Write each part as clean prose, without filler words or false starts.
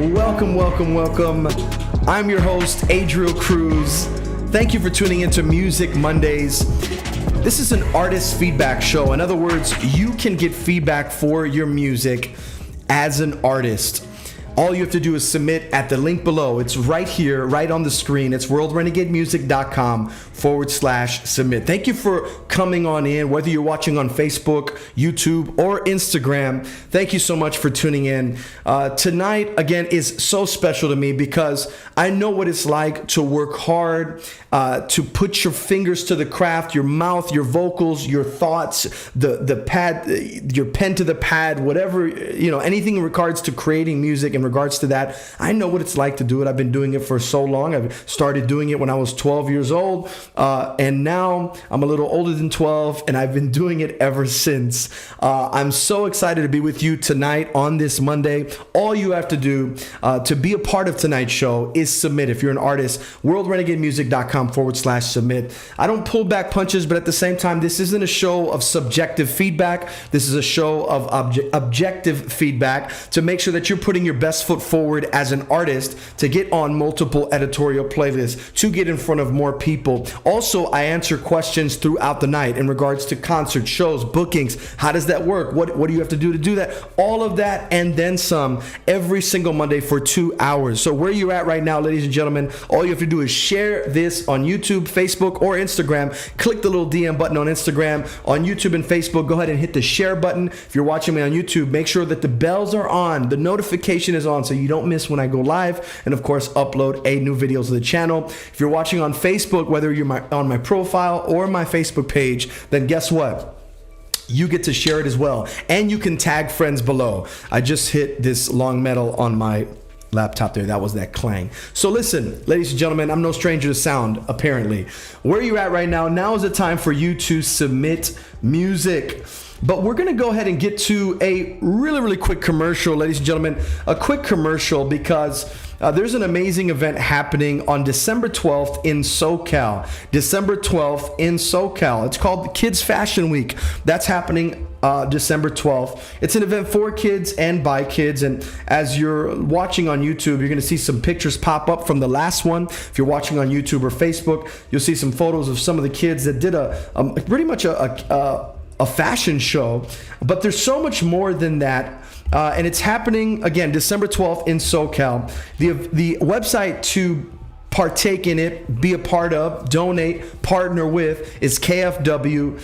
Welcome, welcome, welcome. I'm your host, Adriel Cruz. Thank you for tuning into Music Mondays. This is an artist feedback show. In other words, you can get feedback for your music as an artist. All you have to do is submit at the link below. It's right here, right on the screen. It's worldrenegademusic.com/submit. Thank you for coming on in, whether you're watching on Facebook, YouTube, or Instagram. Thank you so much for tuning in. Tonight, again, is so special to me because I know what it's like to work hard, to put your fingers to the craft, your mouth, your vocals, your thoughts, the pad, your pen to the pad, whatever, anything in regards to creating music. In regards to that, I know what it's like to do it. I've been doing it for so long. I've started doing it when I was 12 years old, and now I'm a little older than 12, and I've been doing it ever since. I'm so excited to be with you tonight on this Monday. All you have to do to be a part of tonight's show is submit. If you're an artist, worldrenegademusic.com/submit. I don't pull back punches, but at the same time, this isn't a show of subjective feedback. This is a show of objective feedback to make sure that you're putting your best foot forward as an artist to get on multiple editorial playlists, to get in front of more people. Also, I answer questions throughout the night in regards to concerts, shows, bookings. How does that work? What do you have to do that? All of that and then some every single Monday for 2 hours. So where you're at right now, ladies and gentlemen, all you have to do is share this on YouTube, Facebook, or Instagram. Click the little DM button on Instagram. On YouTube and Facebook, go ahead and hit the share button. If you're watching me on YouTube, make sure that the bells are on, the notification is on, so you don't miss when I go live, and of course upload new videos to the channel. If you're watching on Facebook, whether you're on my profile or my Facebook page, then guess what? You get to share it as well, and you can tag friends below. I just hit this long metal on my laptop there. That was that clang. So listen, ladies and gentlemen, I'm no stranger to sound, apparently. Where you're at right now, now is the time for you to submit music. But we're going to go ahead and get to a really, really quick commercial, ladies and gentlemen. A quick commercial because there's an amazing event happening on December 12th in SoCal. December 12th in SoCal. It's called Kids Fashion Week. That's happening December 12th. It's an event for kids and by kids. And as you're watching on YouTube, you're going to see some pictures pop up from the last one. If you're watching on YouTube or Facebook, you'll see some photos of some of the kids that did pretty much a fashion show, but there's so much more than that. And it's happening again, December 12th in SoCal. The website to partake in it, be a part of, donate, partner with is KFW,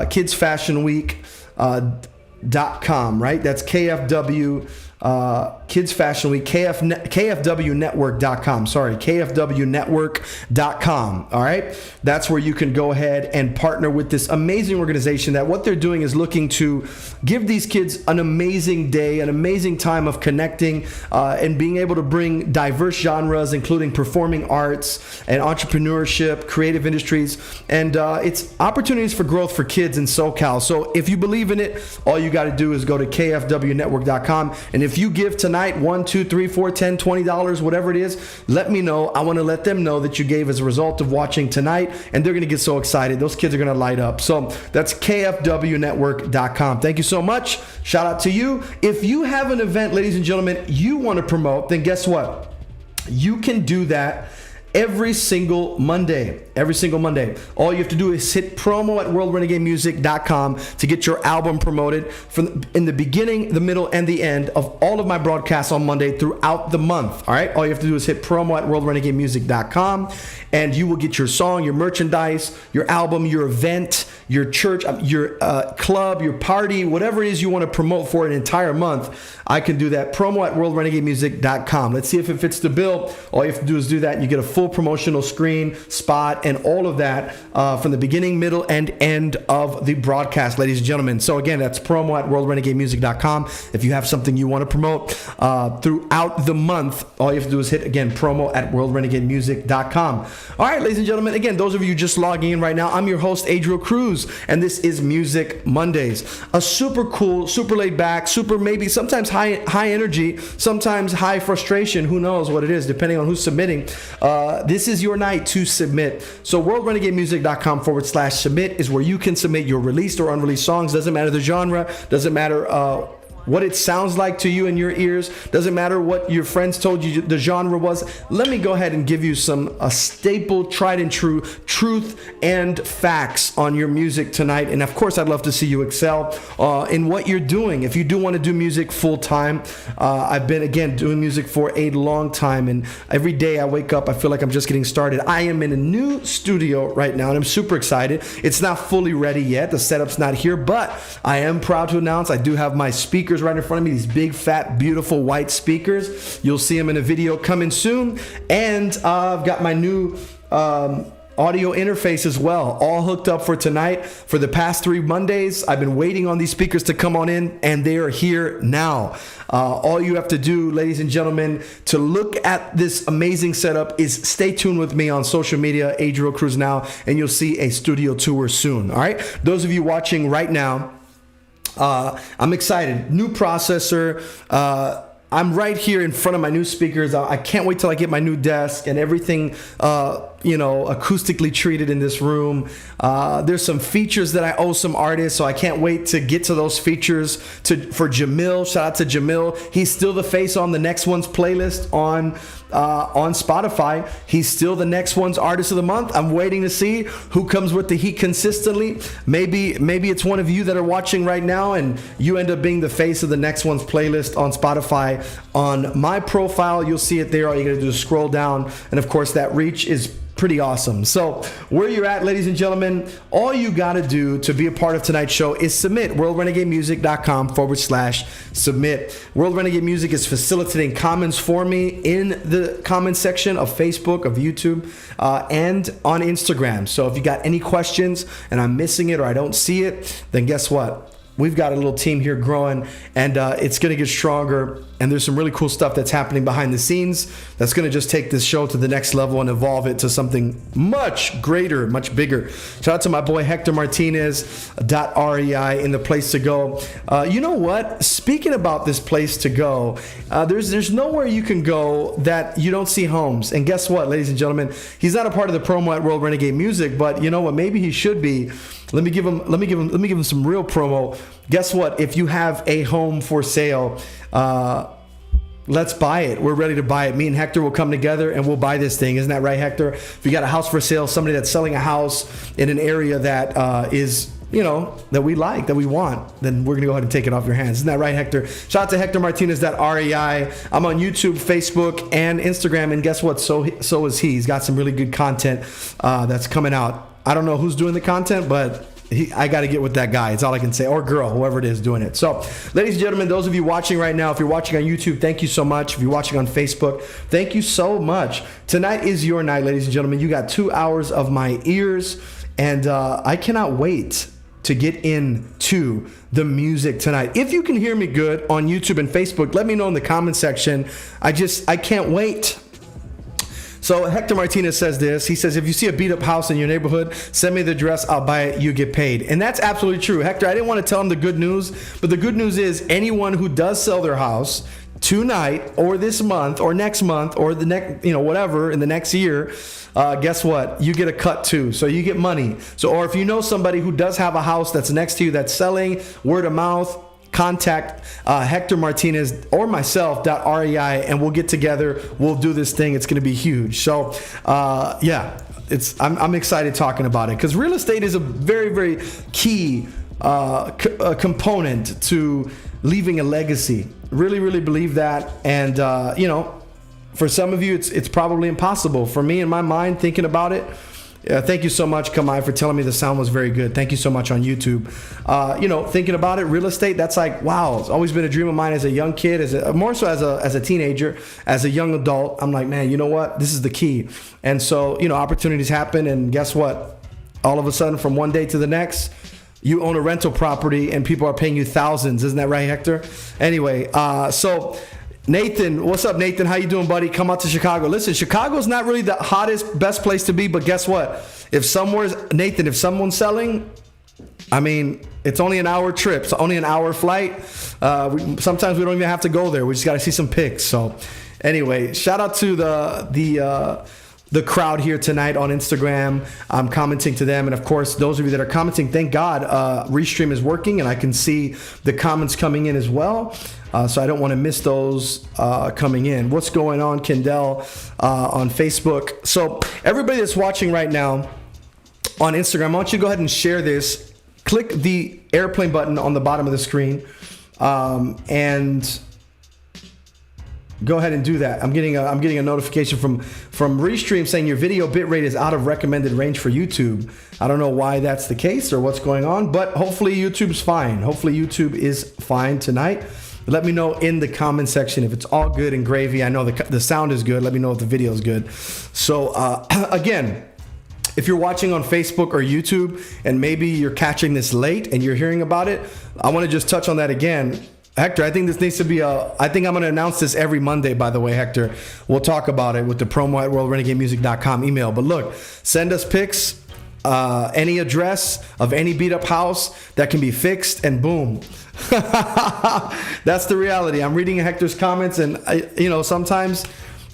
Kids Fashion Week, .com, right? That's KFW, Kids Fashion Week, KFWnetwork.com. Sorry, KFWnetwork.com. All right. That's where you can go ahead and partner with this amazing organization that what they're doing is looking to give these kids an amazing day, an amazing time of connecting and being able to bring diverse genres, including performing arts and entrepreneurship, creative industries, and it's opportunities for growth for kids in SoCal. So if you believe in it, all you got to do is go to KFWnetwork.com. And if you give tonight $1, $2, $3, $4, $10, $20, whatever it is, let me know. I want to let them know that you gave as a result of watching tonight, and they're going to get so excited. Those kids are going to light up. So that's KFWnetwork.com. Thank you so much. Shout out to you. If you have an event, ladies and gentlemen, you want to promote, then guess what? You can do that every single Monday. Every single Monday. All you have to do is hit promo at worldrenegademusic.com to get your album promoted in the beginning, the middle, and the end of all of my broadcasts on Monday throughout the month. All right. All you have to do is hit promo at worldrenegademusic.com, and you will get your song, your merchandise, your album, your event, your church, your club, your party, whatever it is you want to promote for an entire month. I can do that. Promo at worldrenegademusic.com. Let's see if it fits the bill. All you have to do is do that, and you get a full promotional screen, spot, and all of that from the beginning, middle, and end of the broadcast, ladies and gentlemen. So again, that's promo at worldrenegademusic.com. If you have something you want to promote throughout the month, all you have to do is hit, again, promo at worldrenegademusic.com. All right, ladies and gentlemen, again, those of you just logging in right now, I'm your host, Adriel Cruz, and this is Music Mondays. A super cool, super laid back, super maybe sometimes high energy, sometimes high frustration. Who knows what it is, depending on who's submitting. This is your night to submit. So worldrenegademusic.com/submit is where you can submit your released or unreleased songs. Doesn't matter the genre, doesn't matter what it sounds like to you in your ears. Doesn't matter what your friends told you the genre was. Let me go ahead and give you a staple, tried and true truth and facts on your music tonight. And of course, I'd love to see you excel in what you're doing. If you do want to do music full time, I've been, again, doing music for a long time. And every day I wake up, I feel like I'm just getting started. I am in a new studio right now, and I'm super excited. It's not fully ready yet. The setup's not here, but I am proud to announce I do have my speakers right in front of me, these big, fat, beautiful white speakers. You'll see them in a video coming soon. And I've got my new audio interface as well, all hooked up for tonight. For the past 3 Mondays, I've been waiting on these speakers to come on in, and they are here now. All you have to do, ladies and gentlemen, to look at this amazing setup is stay tuned with me on social media, Adriel Cruz Now, and you'll see a studio tour soon. All right, those of you watching right now, I'm excited. New processor. I'm right here in front of my new speakers. I can't wait till I get my new desk and everything, acoustically treated in this room. There's some features that I owe some artists, so I can't wait to get to those features. For Jamil, shout out to Jamil. He's still the face on the Next One's playlist on Spotify. He's still the Next One's Artist of the Month. I'm waiting to see who comes with the heat consistently. Maybe it's one of you that are watching right now, and you end up being the face of the Next One's playlist on Spotify. On my profile, you'll see it there. All you gotta do is scroll down, and of course that reach is pretty awesome. So where you're at, ladies and gentlemen, all you got to do to be a part of tonight's show is submit. WorldRenegadeMusic.com/submit. World Renegade Music is facilitating comments for me in the comment section of Facebook, of YouTube, and on Instagram. So if you got any questions and I'm missing it or I don't see it, then guess what? We've got a little team here growing, and it's going to get stronger. And there's some really cool stuff that's happening behind the scenes that's going to just take this show to the next level and evolve it to something much greater, much bigger. Shout out to my boy Hector Martinez, .rei in the place to go. You know what? Speaking about this place to go, there's nowhere you can go that you don't see homes. And guess what, ladies and gentlemen? He's not a part of the promo at World Renegade Music, but you know what? Maybe he should be. Let me give him some real promo. Guess what? If you have a home for sale, let's buy it. We're ready to buy it. Me and Hector will come together and we'll buy this thing. Isn't that right, Hector? If you got a house for sale, somebody that's selling a house in an area that is, that we like, that we want, then we're going to go ahead and take it off your hands. Isn't that right, Hector? Shout out to Hector Martinez.rei. I'm on YouTube, Facebook, and Instagram. And guess what? So is he. He's got some really good content that's coming out. I don't know who's doing the content, but I got to get with that guy. It's all I can say. Or girl, whoever it is doing it. So, ladies and gentlemen, those of you watching right now, if you're watching on YouTube, thank you so much. If you're watching on Facebook, thank you so much. Tonight is your night, ladies and gentlemen. You got 2 hours of my ears, and I cannot wait to get into the music tonight. If you can hear me good on YouTube and Facebook, let me know in the comment section. I can't wait. So Hector Martinez says this. He says, if you see a beat up house in your neighborhood, send me the address. I'll buy it. You get paid. And that's absolutely true. Hector, I didn't want to tell him the good news, but the good news is anyone who does sell their house tonight or this month or next month or the next, whatever in the next year, guess what? You get a cut too. So you get money. So, or if you know somebody who does have a house that's next to you that's selling, word of mouth, contact Hector Martinez or myself .rei, and we'll get together. We'll do this thing. It's going to be huge. So I'm excited talking about it because real estate is a very, very key component to leaving a legacy. Really, really believe that. And for some of you, it's probably impossible. For me, in my mind, thinking about it. Thank you so much, Kamai, for telling me the sound was very good. Thank you so much on YouTube. Thinking about it, real estate, that's like, wow, it's always been a dream of mine as a young kid, more so as a teenager, as a young adult. I'm like, man, you know what? This is the key. And so, opportunities happen, and guess what? All of a sudden, from one day to the next, you own a rental property and people are paying you thousands. Isn't that right, Hector? Anyway, so Nathan, what's up, Nathan? How you doing, buddy? Come out to Chicago. Listen, Chicago's not really the hottest, best place to be, but guess what? If someone's selling, I mean, it's only an hour trip. It's only an hour flight. Sometimes we don't even have to go there. We just got to see some pics. So anyway, shout out to the the crowd here tonight on Instagram. I'm commenting to them. And of course, those of you that are commenting, thank God, Restream is working and I can see the comments coming in as well. So I don't want to miss those coming in. What's going on, Kendall, on Facebook? So everybody that's watching right now on Instagram, I want you to go ahead and share this. Click the airplane button on the bottom of the screen and go ahead and do that. I'm getting a notification from Restream saying your video bitrate is out of recommended range for YouTube. I don't know why that's the case or what's going on, but hopefully YouTube's fine. Hopefully YouTube is fine tonight. Let me know in the comment section if it's all good and gravy. I know the sound is good. Let me know if the video is good. So again, if you're watching on Facebook or YouTube and maybe you're catching this late and you're hearing about it, I want to just touch on that again. Hector, I think this needs to be I think I'm going to announce this every Monday, by the way, Hector. We'll talk about it with the promo at worldrenegademusic.com email. But look, send us pics, any address of any beat up house that can be fixed, and boom. That's the reality. I'm reading Hector's comments, and sometimes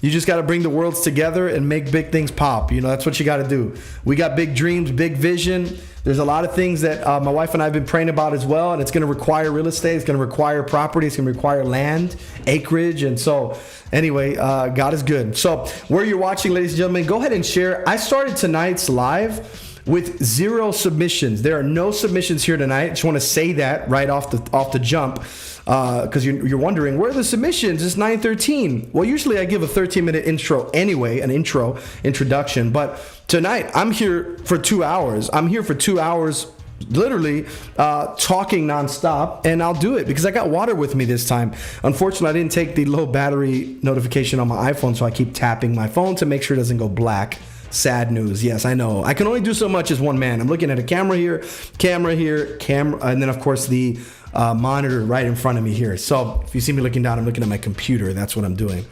you just got to bring the worlds together and make big things pop. That's what you got to do. We got big dreams, big vision. There's a lot of things that my wife and I have been praying about as well, and it's going to require real estate. It's going to require property. It's going to require land, acreage. And so anyway, God is good. So where you're watching, ladies and gentlemen, go ahead and share. I started tonight's live with 0 submissions. There are no submissions here tonight. I just want to say that right off the jump. Because you're wondering, where are the submissions? It's 9:13. Well, usually I give a 13-minute intro anyway, an introduction. But tonight, I'm here for 2 hours. I'm here for 2 hours, literally talking nonstop, and I'll do it because I got water with me this time. Unfortunately, I didn't take the low battery notification on my iPhone, so I keep tapping my phone to make sure it doesn't go black. Sad news. Yes, I know. I can only do so much as one man. I'm looking at a camera here, and then, of course, the monitor right in front of me here. So if you see me looking down, I'm looking at my computer. That's what I'm doing.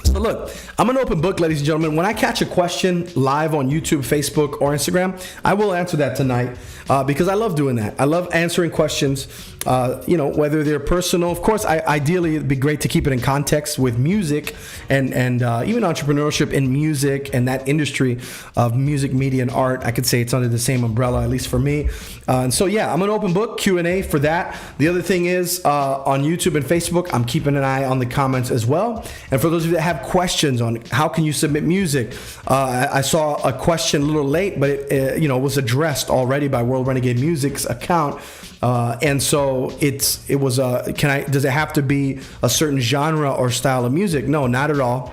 So look, I'm an open book, ladies and gentlemen. When I catch a question live on YouTube, Facebook, or Instagram, I will answer that tonight because I love doing that. I love answering questions, whether they're personal. Of course, ideally, it'd be great to keep it in context with music and even entrepreneurship in music and that industry of music, media, and art. I could say it's under the same umbrella, at least for me. And so, yeah, I'm an open book, Q&A for that. The other thing is on YouTube and Facebook, I'm keeping an eye on the comments as well. And for those of you that have questions on how can you submit music, I saw a question a little late, but it was addressed already by World Renegade Music's account. And so does it have to be a certain genre or style of music? No, not at all.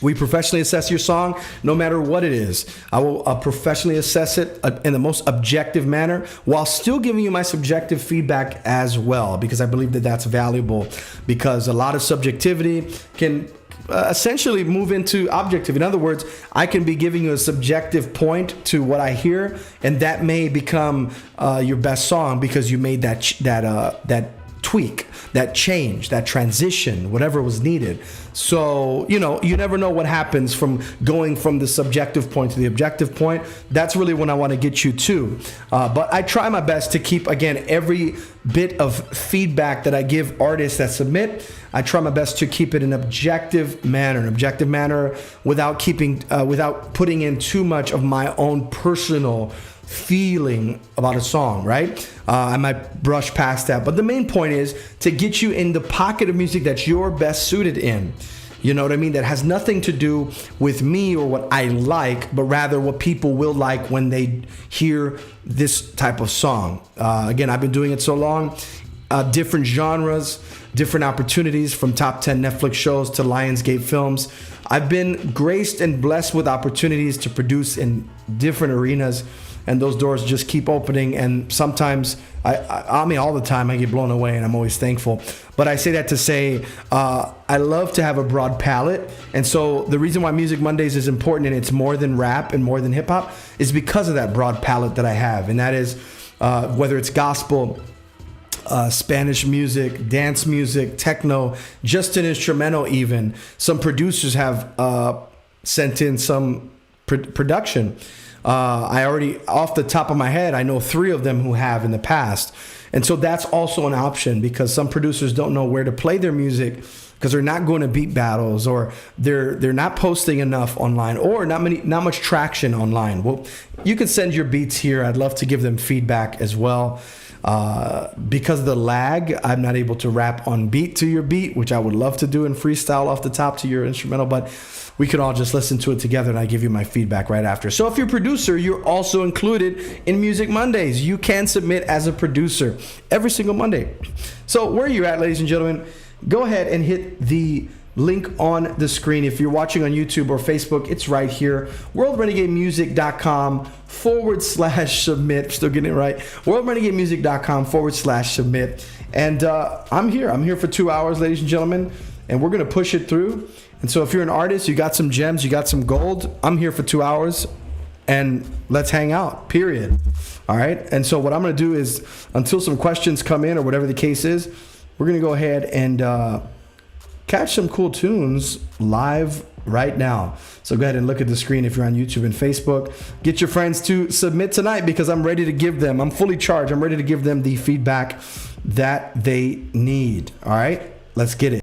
We professionally assess your song no matter what it is. I will professionally assess it in the most objective manner while still giving you my subjective feedback as well, because I believe that that's valuable, because a lot of subjectivity can essentially move into objective. In other words, I can be giving you a subjective point to what I hear, and that may become your best song because you made that tweak, that change, that transition, whatever was needed. So, you never know what happens from going from the subjective point to the objective point. That's really when I want to get you to. But I try my best to keep, again, every bit of feedback that I give artists that submit, I try my best to keep it in an objective manner without putting in too much of my own personal feeling about a song, right? I might brush past that, but the main point is to get you in the pocket of music that you're best suited in. You know what I mean? That has nothing to do with me or what I like, but rather what people will like when they hear this type of song. Again, I've been doing it so long. Different genres, different opportunities, from top 10 Netflix shows to Lionsgate films. I've been graced and blessed with opportunities to produce in different arenas, and those doors just keep opening. And sometimes, I mean, all the time, I get blown away, and I'm always thankful. But I say that to say, I love to have a broad palette. And so the reason why Music Mondays is important, and it's more than rap and more than hip hop, is because of that broad palette that I have. And that is whether it's gospel, Spanish music, dance music, techno, just an instrumental even. Some producers have sent in some production I already, off the top of my head, I know 3 of them who have in the past. And so that's also an option, because some producers don't know where to play their music because they're not going to beat battles, or they're not posting enough online, or not much traction online. Well, you can send your beats here. I'd love to give them feedback as well. Because of the lag, I'm not able to rap on beat to your beat, which I would love to do and freestyle off the top to your instrumental, but we can all just listen to it together and I give you my feedback right after. So if you're a producer, you're also included in Music Mondays. You can submit as a producer every single Monday. So where are you at, ladies and gentlemen? Go ahead and hit the link on the screen. If you're watching on YouTube or Facebook, it's right here. WorldRenegadeMusic.com/submit. Still getting it right. WorldRenegadeMusic.com/submit. And I'm here. I'm here for 2 hours, ladies and gentlemen. And we're going to push it through. And so if you're an artist, you got some gems, you got some gold, I'm here for 2 hours. And let's hang out, period. All right? And so what I'm going to do is, until some questions come in or whatever the case is, we're going to go ahead and catch some cool tunes live right now. So go ahead and look at the screen if you're on YouTube and Facebook. Get your friends to submit tonight, because I'm ready to give them, I'm fully charged. I'm ready to give them the feedback that they need. All right, let's get it.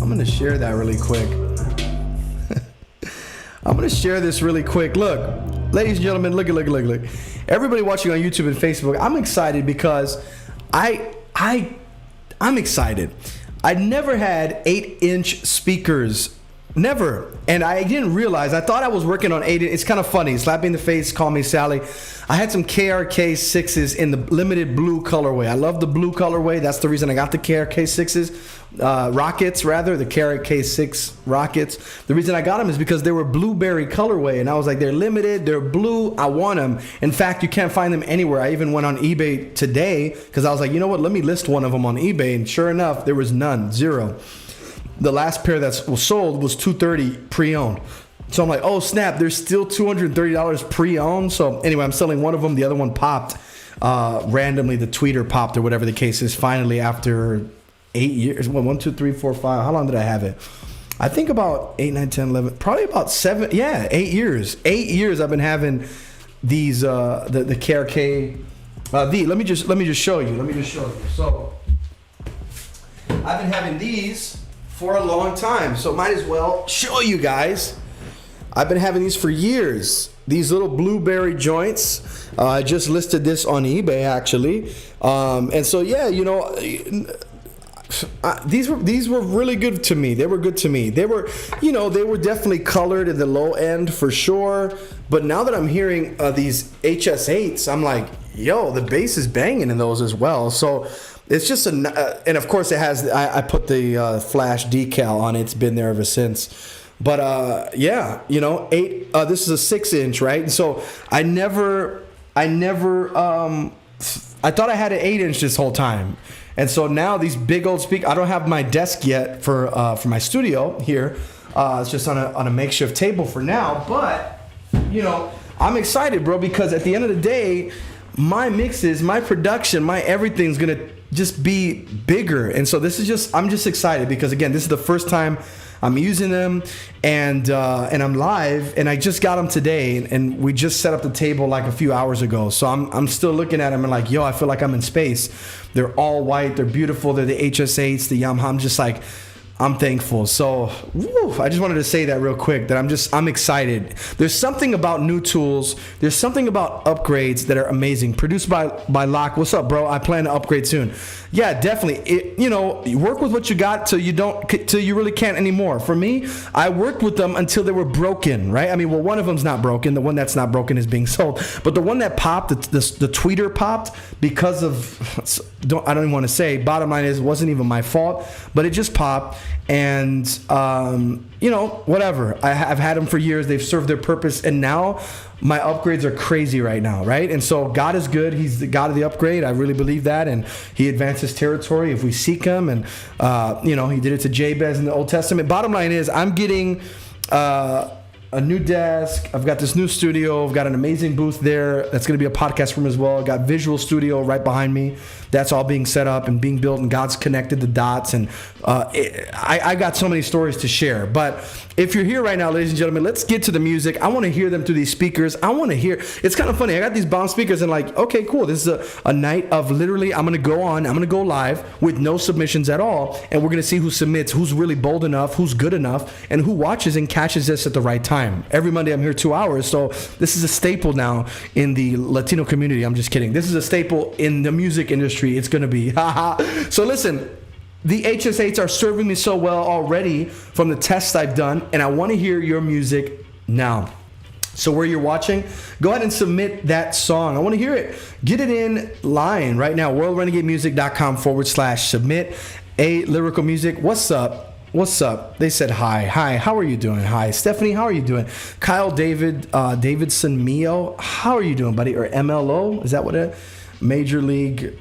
I'm going to share that really quick. I'm going to share this really quick. Look, ladies and gentlemen, look. Everybody watching on YouTube and Facebook, I'm excited because I'm excited. I never had 8-inch speakers. Never. And I didn't realize. I thought I was working on 8. It's kind of funny. Slap me in the face, call me Sally. I had some KRK 6s in the limited blue colorway. I love the blue colorway. That's the reason I got the KRK 6s. Rockets, rather. The KRK 6 Rockets. The reason I got them is because they were blueberry colorway. And I was like, they're limited. They're blue. I want them. In fact, you can't find them anywhere. I even went on eBay today because I was like, you know what? Let me list one of them on eBay. And sure enough, there was none. Zero. The last pair that was sold was $230 pre-owned. So I'm like, oh snap, there's still $230 pre-owned. So anyway, I'm selling one of them. The other one popped randomly. The tweeter popped, or whatever the case is. Finally, after 8 years, 1, 2, 3, 4, 5. How long did I have it? I think about 8, 9, 10, 11, probably about 7. Yeah, 8 years. 8 years I've been having these the KRK. Let me just show you. So I've been having these for a long time, so might as well show you guys. I've been having these for years. These little blueberry joints. I just listed this on eBay actually, and so yeah, you know, these were really good to me. They were good to me. They were, you know, they were definitely colored in the low end for sure. But now that I'm hearing these HS8s, I'm like, yo, the bass is banging in those as well. So it's just and of course it has. I put the flash decal on it. It's been there ever since. But yeah, you know, this is a 6-inch, right? And so I thought I had an 8-inch this whole time. And so now these big old speakers. I don't have my desk yet for my studio here. It's just on a makeshift table for now. But you know, I'm excited, bro, because at the end of the day, my mixes, my production, my everything's gonna just be bigger. And so this is I'm just excited because again, this is the first time I'm using them, and I'm live, and I just got them today, and we just set up the table like a few hours ago. So I'm still looking at them and like, yo, I feel like I'm in space. They're all white. They're beautiful. They're the HS8s, the Yamaha. I'm just like, I'm thankful. So, I just wanted to say that real quick, that I'm excited. There's something about new tools. There's something about upgrades that are amazing. Produced by Locke. What's up, bro? I plan to upgrade soon. Yeah, definitely. You work with what you got till you really can't anymore. For me, I worked with them until they were broken, right? I mean, well, one of them's not broken. The one that's not broken is being sold. But the one that popped, the tweeter popped because of, I don't even want to say, bottom line is, it wasn't even my fault, but it just popped. And whatever, I've had them for years. They've served their purpose, and now my upgrades are crazy right now, right? And so God is good. He's the God of the upgrade. I really believe that, and he advances territory if we seek him. And he did it to Jabez in the Old Testament. Bottom line is, I'm getting a new desk. I've got this new studio. I've got an amazing booth there. That's going to be a podcast room as well. I've got Visual Studio right behind me. That's all being set up and being built, and God's connected the dots. And I got so many stories to share. But if you're here right now, ladies and gentlemen, let's get to the music. I want to hear them through these speakers. I want to hear. It's kind of funny. I got these bomb speakers, and like, okay, cool. This is a night of literally, I'm going to go live with no submissions at all. And we're going to see who submits, who's really bold enough, who's good enough, and who watches and catches this at the right time. Every Monday I'm here 2 hours. So this is a staple now in the Latino community. I'm just kidding. This is a staple in the music industry. It's going to be. So listen, the HS8s are serving me so well already from the tests I've done, and I want to hear your music now. So where you're watching, go ahead and submit that song. I want to hear it. Get it in line right now. worldrenegademusic.com/submit a lyrical music. What's up? What's up? They said hi. Hi, how are you doing? Hi. Stephanie, how are you doing? Kyle Davidson Mio, how are you doing, buddy? Or MLO, is that what it? Major League,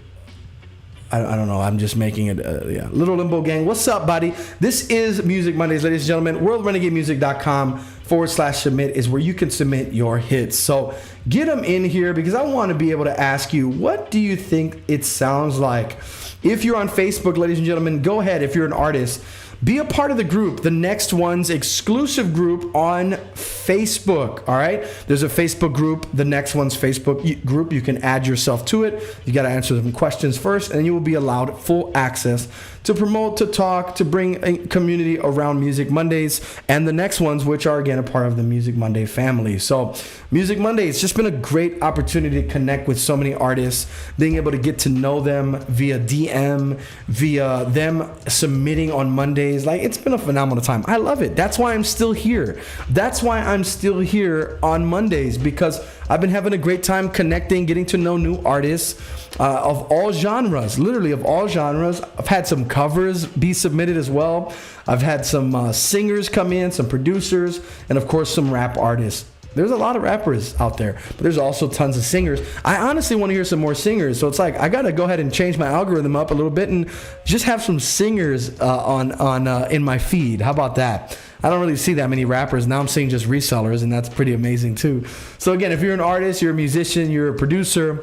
I don't know. I'm just making it. Yeah. Little Limbo Gang. What's up, buddy? This is Music Mondays, ladies and gentlemen. WorldRenegadeMusic.com/submit is where you can submit your hits. So get them in here, because I want to be able to ask you, what do you think it sounds like? If you're on Facebook, ladies and gentlemen, go ahead. If you're an artist, be a part of the group, the Next One's exclusive group on Facebook, all right? There's a Facebook group, the Next One's Facebook group. You can add yourself to it. You got to answer some questions first, and you will be allowed full access to promote, to talk, to bring a community around Music Mondays and the Next Ones, which are, again, a part of the Music Monday family. So Music Monday, it's just been a great opportunity to connect with so many artists, being able to get to know them via DM, via them submitting on Mondays. Like, it's been a phenomenal time. I love it. That's why I'm still here. That's why I'm still here on Mondays, because I've been having a great time connecting, getting to know new artists of all genres, literally of all genres. I've had some covers be submitted as well. I've had some singers come in, some producers, and of course some rap artists. There's a lot of rappers out there, but there's also tons of singers. I honestly want to hear some more singers. So it's like, I got to go ahead and change my algorithm up a little bit and just have some singers in my feed. How about that? I don't really see that many rappers. Now I'm seeing just resellers, and that's pretty amazing too. So again, if you're an artist, you're a musician, you're a producer,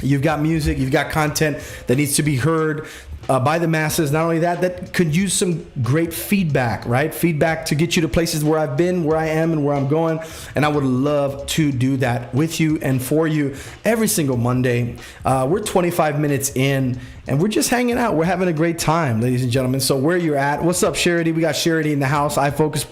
you've got music, you've got content that needs to be heard by the masses. Not only that could use some great feedback, right? Feedback to get you to places where I've been, where I am, and where I'm going. And I would love to do that with you and for you every single Monday. We're 25 minutes in, and we're just hanging out. We're having a great time, ladies and gentlemen. So where you're at, what's up, Charity? We got Charity in the house. iFocus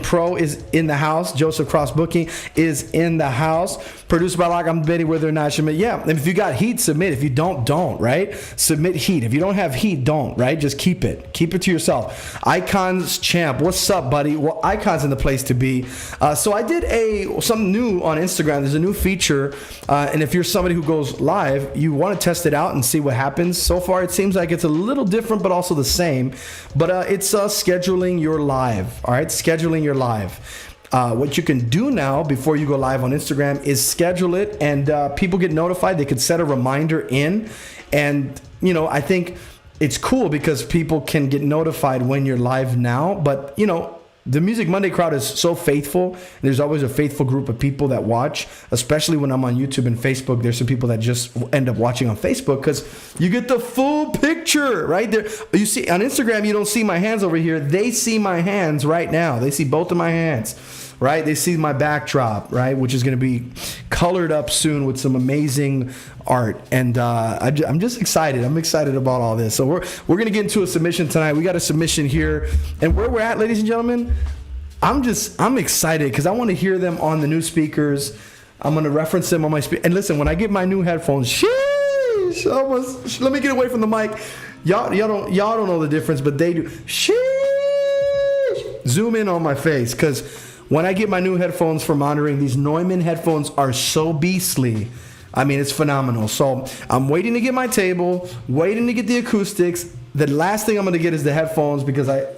Pro is in the house. Joseph Cross Booking is in the house. Produced by Locke. I'm debating whether or not I should submit. Yeah, and if you got heat, submit. If you don't, right? Submit heat. If you don't have heat, don't, right? Just keep it. Keep it to yourself. Icons Champ. What's up, buddy? Well, Icons in the place to be. So I did something new on Instagram. There's a new feature. And if you're somebody who goes live, you want to test it out and see what happens. So far, it seems like it's a little different, but also the same. But it's scheduling your live. All right, scheduling your live. What you can do now before you go live on Instagram is schedule it, and people get notified. They could set a reminder in, and I think it's cool because people can get notified when you're live now. But the Music Monday crowd is so faithful. There's always a faithful group of people that watch, especially when I'm on YouTube and Facebook. There's some people that just end up watching on Facebook because you get the full picture right there. You see on Instagram, you don't see my hands over here. They see my hands right now. They see both of my hands, right? They see my backdrop, right, which is going to be colored up soon with some amazing art. And I'm just excited. I'm excited about all this. So we're going to get into a submission tonight. We got a submission here. And where we're at, ladies and gentlemen, I'm excited because I want to hear them on the new speakers. I'm going to reference them on my speaker. And listen, when I get my new headphones, sheesh, almost, let me get away from the mic. Y'all don't know the difference, but they do. Sheesh. Zoom in on my face because when I get my new headphones for monitoring, these Neumann headphones are so beastly. I mean, it's phenomenal. So I'm waiting to get my table, waiting to get the acoustics. The last thing I'm going to get is the headphones because I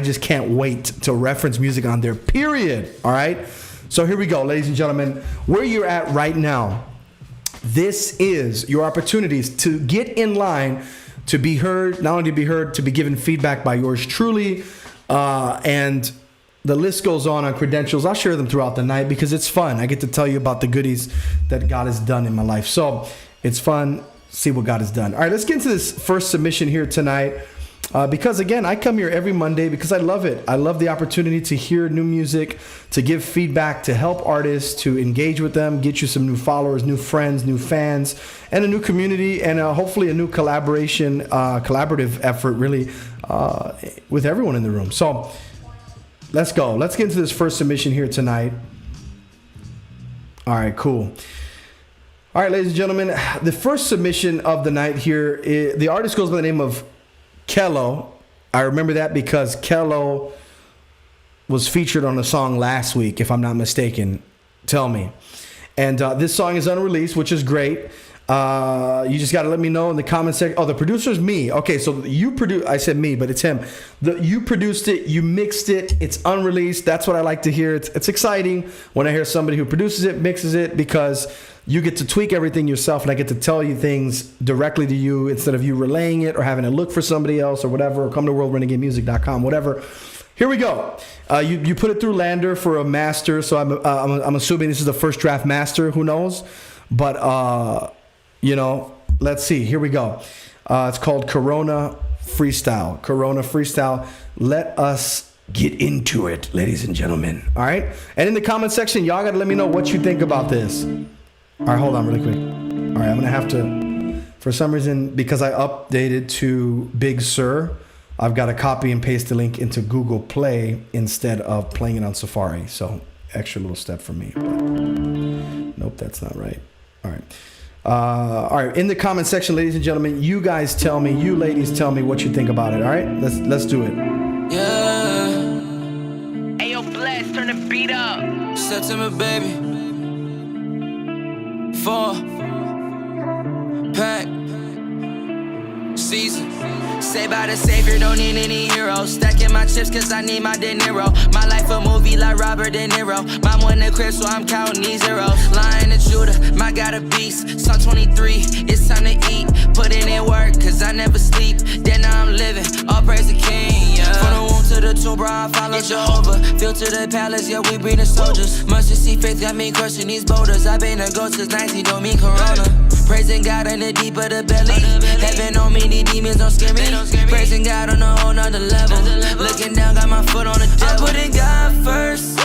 just can't wait to reference music on there, period. All right? So here we go, ladies and gentlemen. Where you're at right now, this is your opportunities to get in line to be heard, not only to be heard, to be given feedback by yours truly, and the list goes on credentials. I'll share them throughout the night because it's fun. I get to tell you about the goodies that God has done in my life. So it's fun. See what God has done. All right, let's get into this first submission here tonight. Because again, I come here every Monday because I love it. I love the opportunity to hear new music, to give feedback, to help artists, to engage with them, get you some new followers, new friends, new fans, and a new community, and hopefully a new collaborative effort, really, with everyone in the room. So let's go. Let's get into this first submission here tonight. All right, cool. All right, ladies and gentlemen, the first submission of the night here, the artist goes by the name of Kello. I remember that because Kello was featured on a song last week, if I'm not mistaken. Tell me. And this song is unreleased, which is great. You just got to let me know in the comment section. Oh, the producer's me. Okay, so you produce. I said me, but it's him. You produced it. You mixed it. It's unreleased. That's what I like to hear. It's exciting when I hear somebody who produces it, mixes it, because you get to tweak everything yourself, and I get to tell you things directly to you instead of you relaying it or having to look for somebody else or whatever, or come to worldrenegademusic.com, whatever. Here we go. You put it through Lander for a master, so I'm assuming this is the first draft master. Who knows? But let's see. Here we go. It's called Corona Freestyle. Corona Freestyle. Let us get into it, ladies and gentlemen. All right? And in the comment section, y'all got to let me know what you think about this. All right, hold on really quick. All right, I'm going to have to, for some reason, because I updated to Big Sur, I've got to copy and paste the link into Google Play instead of playing it on Safari. So, extra little step for me. But nope, that's not right. All right. All right, in the comment section, ladies and gentlemen, you ladies tell me what you think about it. All right, let's do it. Yeah. Ayo, Blast, turn the beat up. September, baby. 4 pack season. Saved by the Savior, don't need any heroes. Stacking my chips cause I need my De Niro. My life a movie like Robert De Niro. Mom won the crib so I'm counting these zeros. Lion and Judah, my God a beast. Psalm 23, it's time to eat. Putting in work cause I never sleep. Then now I'm living, all praise the King, yeah. From the womb to the tomb, bro, I follow Jehovah. Field to the palace, yeah, we breeding soldiers. Mustard seed faith got me crushing these boulders. I been a ghost since 19, don't mean Corona. Praising God in the deep of the belly. Heaven on me, these demons don't scare me. Praising God on a whole nother level. Looking down, got my foot on the devil. I'm putting God first.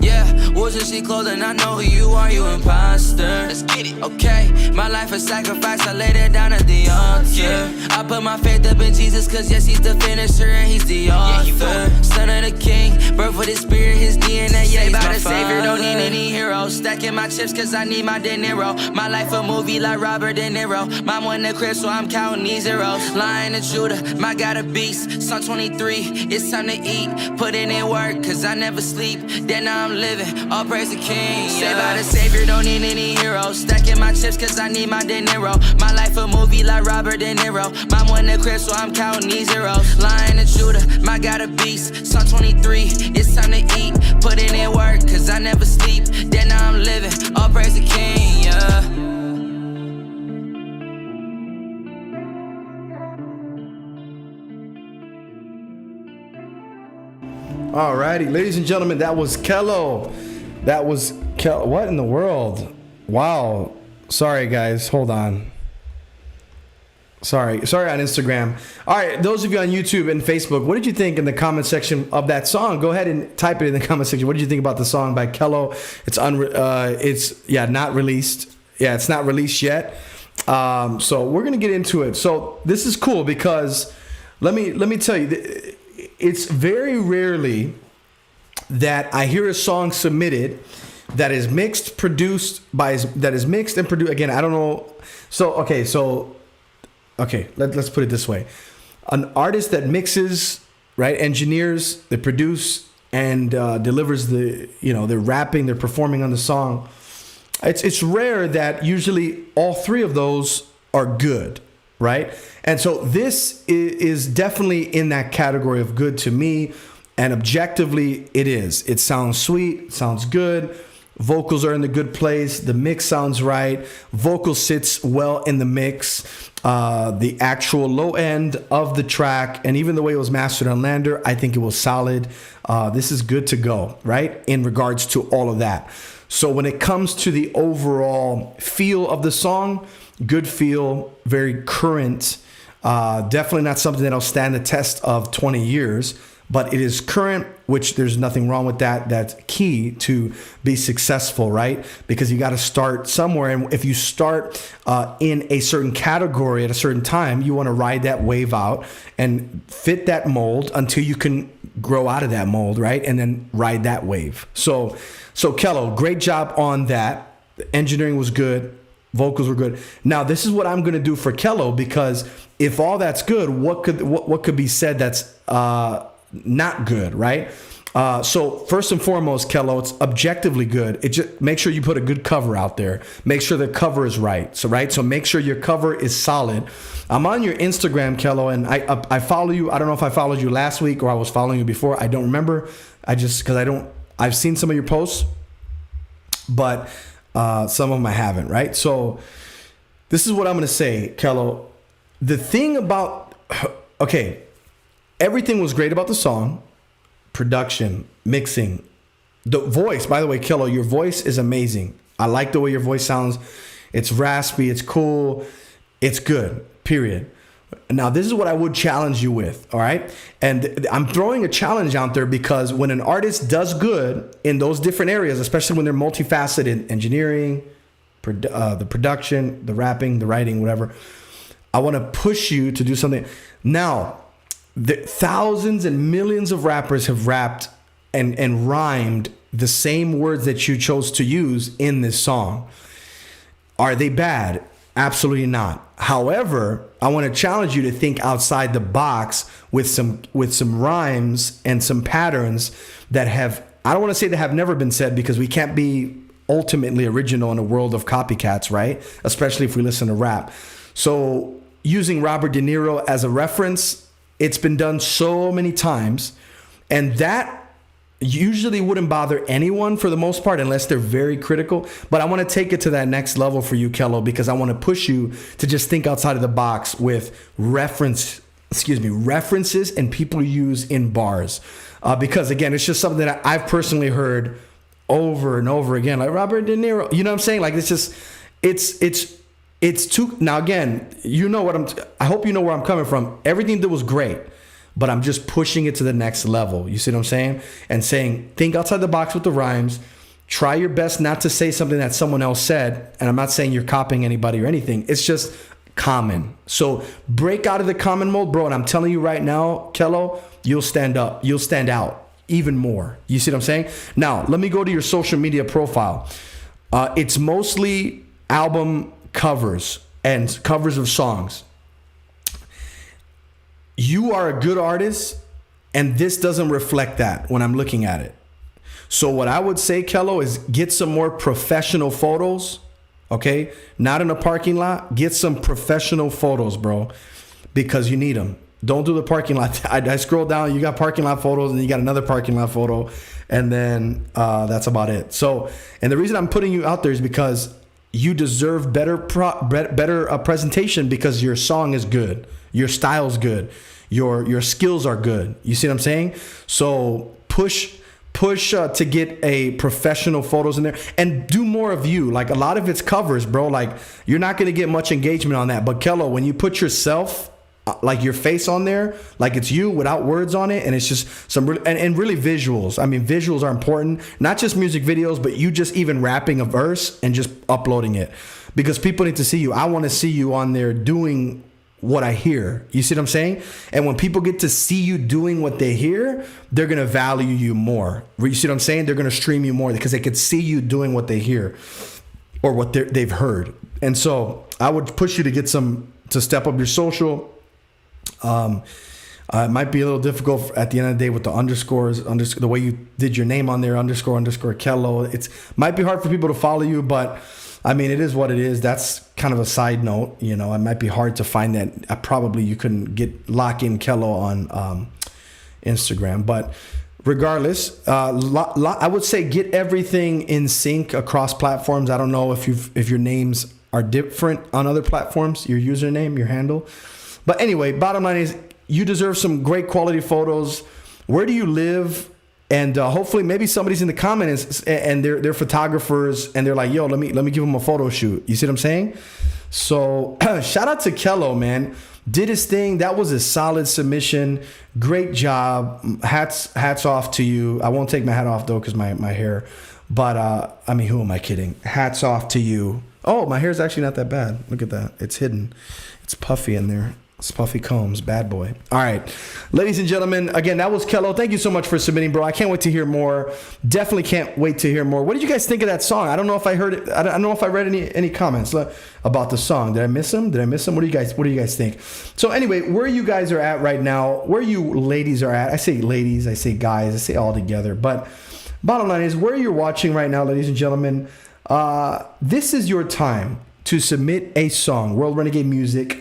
Yeah, wolves in sheep clothing, I know who you are, you imposter. Let's get it. Okay, my life a sacrifice, I laid it down at the altar. I put my faith up in Jesus, cause yes, he's the finisher and he's the author. Son of the king, birth with his spirit, his DNA, yeah, he's my Savior, don't need any heroes. Stacking my chips cause I need my De Niro. My life a movie like Robert De Niro. Mom won the crib so I'm counting these zeros. Lion and Judah, my God a beast. Psalm 23, it's time to eat. Putting in work cause I never sleep. Then now I'm living, all praise the King, yeah. Saved by the Savior, don't need any heroes. Stacking my chips cause I need my De Niro. My life a movie like Robert De Niro. Mom won the crib so I'm counting these zeros. Lion and Judah, my God a beast. Psalm 23, it's time to eat. Putting in work cause I never sleep. Then now I'm living, all praise the King, yeah. Alrighty, ladies and gentlemen, that was Kello. What in the world? Wow. Sorry, guys. Hold on. Sorry on Instagram. All right, those of you on YouTube and Facebook, what did you think in the comment section of that song? Go ahead and type it in the comment section. What did you think about the song by Kello? It's not released. Yeah, it's not released yet. So we're gonna get into it. So this is cool because let me tell you, it's very rarely that I hear a song submitted that is mixed and produced. Again, I don't know. Let's put it this way: an artist that mixes, right, engineers, they produce and delivers they're rapping, they're performing on the song. It's rare that usually all three of those are good, right? And so this is definitely in that category of good to me, and objectively it is. It sounds sweet, sounds good. Vocals are in the good place. The mix sounds right. Vocal sits well in the mix. The actual low end of the track and even the way it was mastered on Lander, I think it was solid. This is good to go, right? In regards to all of that. So when it comes to the overall feel of the song, good feel, very current. Definitely not something that'll stand the test of 20 years. But it is current, which there's nothing wrong with that. That's key to be successful, right? Because you got to start somewhere. And if you start in a certain category at a certain time, you want to ride that wave out and fit that mold until you can grow out of that mold, right? And then ride that wave. So Kello, great job on that. The engineering was good. Vocals were good. Now, this is what I'm going to do for Kello, because if all that's good, what could be said that's not good, right? So first and foremost, Kello, it's objectively good. It just make sure you put a good cover out there. Make sure the cover is right. So make sure your cover is solid. I'm on your Instagram, Kello, and I follow you. I don't know if I followed you last week or I was following you before. I don't remember. I've seen some of your posts, but some of them I haven't, right? So this is what I'm going to say, Kello. The thing about, everything was great about the song, production, mixing, the voice. By the way, Kello, your voice is amazing. I like the way your voice sounds. It's raspy. It's cool. It's good, period. Now, this is what I would challenge you with, all right? And I'm throwing a challenge out there because when an artist does good in those different areas, especially when they're multifaceted, engineering, the production, the rapping, the writing, whatever, I want to push you to do something. Now, thousands and millions of rappers have rapped and rhymed the same words that you chose to use in this song. Are they bad? Absolutely not. However, I want to challenge you to think outside the box with some rhymes and some patterns that have, I don't want to say that have never been said, because we can't be ultimately original in a world of copycats, right? Especially if we listen to rap. So using Robert De Niro as a reference, it's been done so many times, and that usually wouldn't bother anyone for the most part unless they're very critical. But I want to take it to that next level for you, Kello, because I want to push you to just think outside of the box with references and people use in bars. Because again, it's just something that I've personally heard over and over again, like Robert De Niro. You know what I'm saying? Like, it's too. Now again, I hope you know where I'm coming from. Everything that was great, but I'm just pushing it to the next level. You see what I'm saying? And saying, think outside the box with the rhymes. Try your best not to say something that someone else said. And I'm not saying you're copying anybody or anything. It's just common. So break out of the common mold, bro. And I'm telling you right now, Kello, you'll stand up. You'll stand out even more. You see what I'm saying? Now, let me go to your social media profile. It's mostly album covers and covers of songs. You are a good artist, and this doesn't reflect that when I'm looking at it. So what I would say, Kello, is get some more professional photos, okay? Not in a parking lot. Get some professional photos, bro, because you need them. Don't do the parking lot. I scroll down, you got parking lot photos, and you got another parking lot photo, and then that's about it. So, and the reason I'm putting you out there is because you deserve better presentation, because your song is good. Your style's good. Your skills are good. You see what I'm saying? So push to get a professional photos in there, and do more of you. Like, a lot of it's covers, bro. Like, you're not going to get much engagement on that. But Kello, when you put yourself, like your face on there, like it's you without words on it, and it's just some and really visuals. I mean, visuals are important, not just music videos, but you just even rapping a verse and just uploading it, because people need to see you. I want to see you on there doing what I hear. You see what I'm saying? And when people get to see you doing what they hear, they're going to value you more. You see what I'm saying? They're going to stream you more because they could see you doing what they hear or what they've heard. And so I would push you to to step up your social. It might be a little difficult at the end of the day with the underscores, the way you did your name on there, underscore Kello. It might be hard for people to follow you, but I mean, it is what it is. That's kind of a side note. You know, it might be hard to find that. Probably you couldn't lock in Kello on Instagram, but regardless, I would say get everything in sync across platforms. I don't know if your names are different on other platforms, your username, your handle. But anyway, bottom line is you deserve some great quality photos. Where do you live? And hopefully maybe somebody's in the comments and they're photographers and they're like, yo, let me give them a photo shoot. You see what I'm saying? So shout out to Kello, man. Did his thing. That was a solid submission. Great job. Hats off to you. I won't take my hat off though because my hair. But I mean, who am I kidding? Hats off to you. Oh, my hair's actually not that bad. Look at that. It's hidden. It's puffy in there. It's Puffy Combs, bad boy. All right, ladies and gentlemen, again, that was Kello. Thank you so much for submitting, bro. I can't wait to hear more. Definitely can't wait to hear more. What did you guys think of that song? I don't know if I heard it. I don't know if I read any comments about the song. Did I miss them? What do you guys think? So anyway, where you guys are at right now, where you ladies are at, I say ladies, I say guys, I say all together. But bottom line is, where you're watching right now, ladies and gentlemen, this is your time to submit a song. World Renegade Music.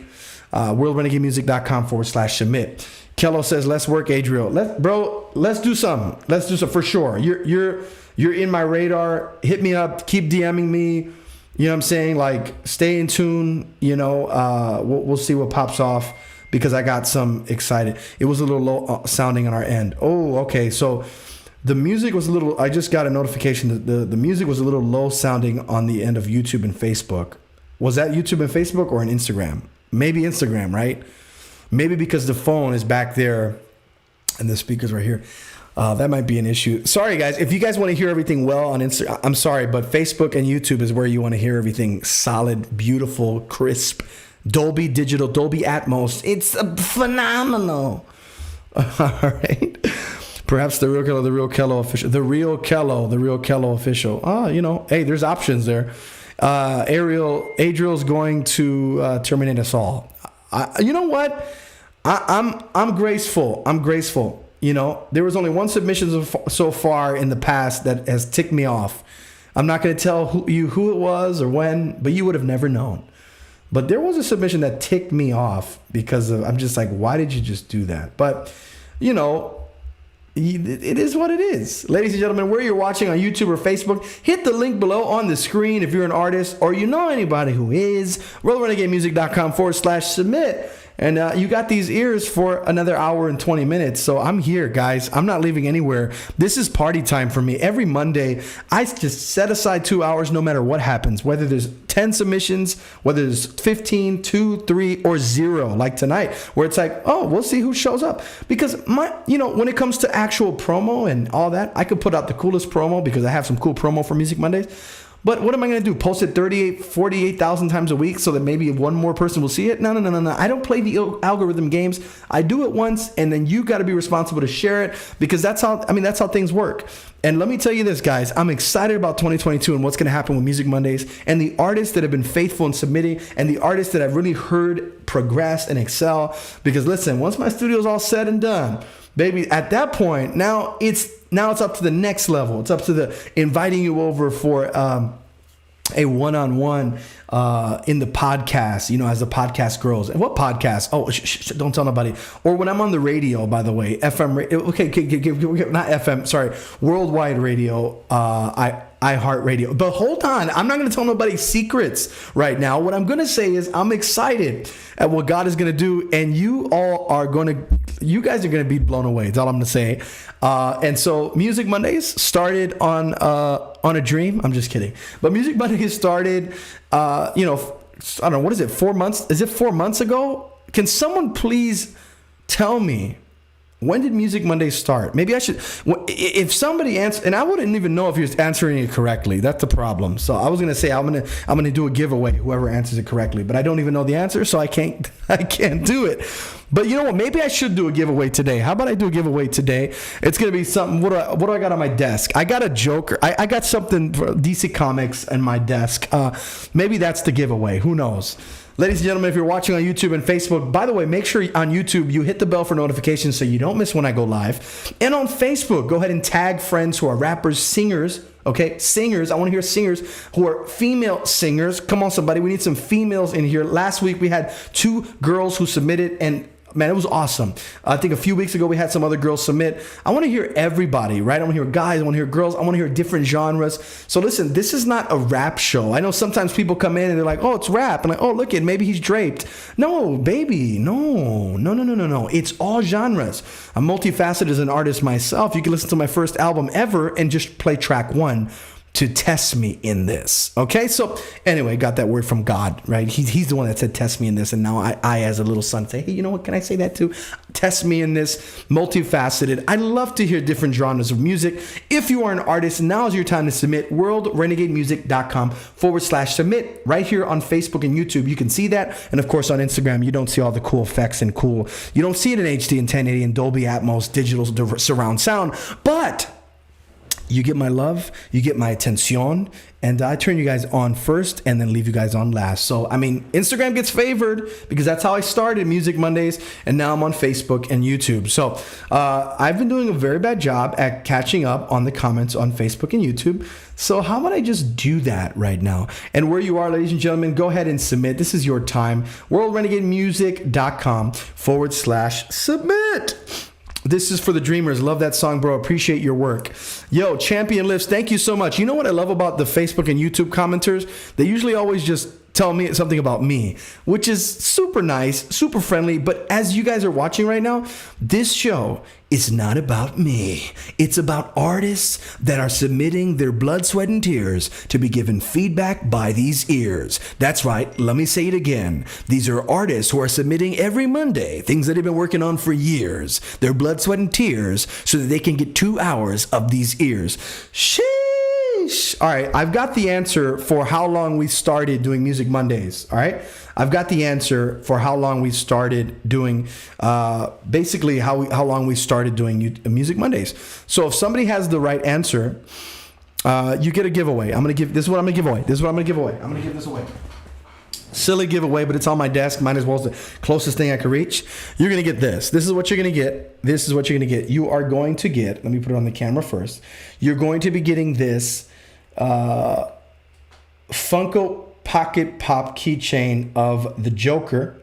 WorldRenegadeMusic.com/submit. Kello says, let's work, Adriel. Let's do something. Let's do something for sure. You're in my radar. Hit me up. Keep DMing me. You know what I'm saying? Like, stay in tune. You know, we'll see what pops off because I got some excited. It was a little low sounding on our end. Oh, okay. So the music was a little. I just got a notification that the music was a little low sounding on the end of YouTube and Facebook. Was that YouTube and Facebook or an Instagram? Maybe Instagram, right? Maybe because the phone is back there and the speakers right here. That might be an issue. Sorry, guys. If you guys want to hear everything well on Instagram, I'm sorry, but Facebook and YouTube is where you want to hear everything solid, beautiful, crisp, Dolby Digital, Dolby Atmos. It's phenomenal. All right. Perhaps the real Kello official. The real Kello official. Oh, you know, hey, there's options there. Adriel's going to terminate us all. You know what? I'm graceful. You know, there was only one submission so far in the past that has ticked me off. I'm not going to tell who it was or when, but you would have never known. But there was a submission that ticked me off because I'm just like, why did you just do that? But, you know, it is what it is. Ladies and gentlemen, where you're watching on YouTube or Facebook, hit the link below on the screen if you're an artist or you know anybody who is. WorldRenegadeMusic.com/submit. And you got these ears for another hour and 20 minutes. So I'm here, guys. I'm not leaving anywhere. This is party time for me. Every Monday, I just set aside 2 hours no matter what happens. Whether there's 10 submissions, whether there's 15, 2, 3, or 0, like tonight, where it's like, oh, we'll see who shows up. Because when it comes to actual promo and all that, I could put out the coolest promo because I have some cool promo for Music Mondays. But what am I going to do? Post it 48,000 times a week so that maybe one more person will see it? No. I don't play the algorithm games. I do it once, and then you got to be responsible to share it because that's how things work. And let me tell you this, guys. I'm excited about 2022 and what's going to happen with Music Mondays and the artists that have been faithful in submitting and the artists that I've really heard progress and excel. Because listen, once my studio's all said and done, baby, at that point, now it's up to the next level. It's up to the inviting you over for a one-on-one in the podcast, as the podcast grows. And what podcast? Oh, don't tell nobody. Or when I'm on the radio, by the way, FM. Okay, not FM. Sorry, worldwide radio. iHeartRadio. But hold on, I'm not going to tell nobody secrets right now. What I'm going to say is I'm excited at what God is going to do, and you guys are going to be blown away. That's all I'm going to say. And so Music Mondays started on a dream. I'm just kidding. But Music Mondays started, I don't know, what is it, 4 months? Is it 4 months ago? Can someone please tell me, when did Music Monday start? Maybe I should, if somebody answers, and I wouldn't even know if you're answering it correctly. That's the problem. So I was gonna say I'm gonna do a giveaway, whoever answers it correctly, but I don't even know the answer, so I can't do it. But you know what? Maybe I should do a giveaway today. How about I do a giveaway today? It's gonna be something. What do I got on my desk? I got a Joker. I got something for DC Comics on my desk. Maybe that's the giveaway. Who knows? Ladies and gentlemen, if you're watching on YouTube and Facebook, by the way, make sure on YouTube you hit the bell for notifications so you don't miss when I go live. And on Facebook, go ahead and tag friends who are rappers, singers, okay? Singers. I want to hear singers who are female singers. Come on, somebody. We need some females in here. Last week, we had 2 girls who submitted, and man, it was awesome. I think a few weeks ago we had some other girls submit. I want to hear everybody, right? I want to hear guys. I want to hear girls. I want to hear different genres. So listen, this is not a rap show. I know sometimes people come in and they're like, oh, it's rap. And like, oh, look it, maybe he's draped. No, baby, no. It's all genres. I'm multifaceted as an artist myself. You can listen to my first album ever and just play track 1 to test me in this. Okay, so anyway, got that word from God, right? He's the one that said test me in this, and now I as a little son say, hey, you know what, can I say that too? Test me in this, multifaceted. I love to hear different genres of music. If you are an artist, now is your time to submit. worldrenegademusic.com/submit right here on Facebook and YouTube. You can see that, and of course on Instagram, you don't see all the cool effects and you don't see it in HD and 1080 and Dolby Atmos digital surround sound, but you get my love, you get my attention, and I turn you guys on first and then leave you guys on last. So, I mean, Instagram gets favored because that's how I started Music Mondays, and now I'm on Facebook and YouTube. So, I've been doing a very bad job at catching up on the comments on Facebook and YouTube. So, how about I just do that right now? And where you are, ladies and gentlemen, go ahead and submit. This is your time. worldrenegademusic.com/submit. This is for the dreamers. Love that song, bro. Appreciate your work. Yo, Champion Lifts, thank you so much. You know what I love about the Facebook and YouTube commenters? They usually always just tell me something about me, which is super nice, super friendly. But as you guys are watching right now, this show is not about me. It's about artists that are submitting their blood, sweat, and tears to be given feedback by these ears. That's right. Let me say it again. These are artists who are submitting every Monday things that they've been working on for years, their blood, sweat, and tears, so that they can get 2 hours of these ears. Sheesh. All right, I've got the answer for how long we started doing Music Mondays. All right, I've got the answer for how long we started doing, basically how long we started doing Music Mondays. So if somebody has the right answer, you get a giveaway. This is what I'm gonna give away. I'm gonna give this away. Silly giveaway, but it's on my desk. Might as well is the closest thing I can reach. You're gonna get this. This is what you're gonna get. You are going to get. Let me put it on the camera first. You're going to be getting this Funko Pocket Pop keychain of the Joker,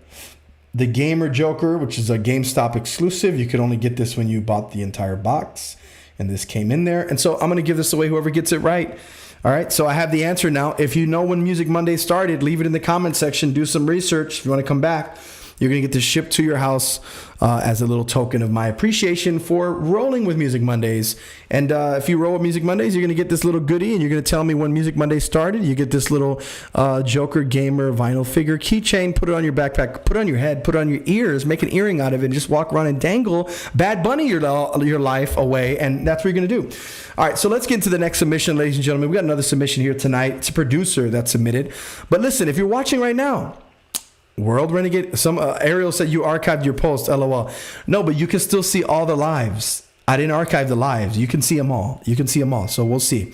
the Gamer Joker, which is a GameStop exclusive. You could only get this when you bought the entire box, and this came in there. And so I'm gonna give this away. Whoever gets it right. All right, so I have the answer now. If you know when Music Monday started, leave it in the comment section. Do some research. If you want to come back, you're going to get this shipped to your house as a little token of my appreciation for rolling with Music Mondays. And if you roll with Music Mondays, you're going to get this little goodie, and you're going to tell me when Music Monday started. You get this little Joker Gamer vinyl figure keychain. Put it on your backpack, put it on your head, put it on your ears, make an earring out of it, and just walk around and dangle Bad Bunny your life away. And that's what you're going to do. All right, so let's get into the next submission, ladies and gentlemen. We got another submission here tonight. It's a producer that submitted. But listen, if you're watching right now, World Renegade, Ariel said you archived your post, LOL. No, but you can still see all the lives. I didn't archive the lives. You can see them all. So we'll see.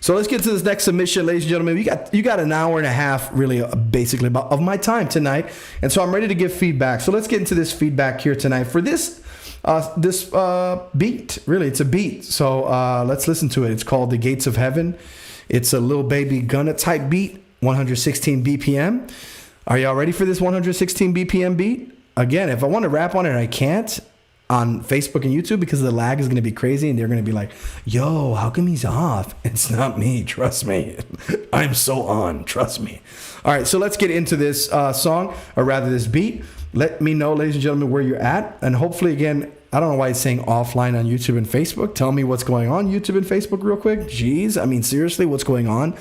So let's get to this next submission, ladies and gentlemen. You got an hour and a half, really, basically, of my time tonight. And so I'm ready to give feedback. So let's get into this feedback here tonight for this beat. Really, it's a beat. So let's listen to it. It's called The Gates of Heaven. It's a Lil Baby Gunna type beat. 116 BPM. Are y'all ready for this 116 BPM beat? Again, if I want to rap on it, I can't on Facebook and YouTube because the lag is going to be crazy and they're going to be like, yo, how come he's off? It's not me. Trust me. I'm so on. Trust me. All right, so let's get into this song, or rather this beat. Let me know, ladies and gentlemen, where you're at. And hopefully, again, I don't know why it's saying offline on YouTube and Facebook. Tell me what's going on, YouTube and Facebook, real quick. Jeez, I mean, seriously, what's going on?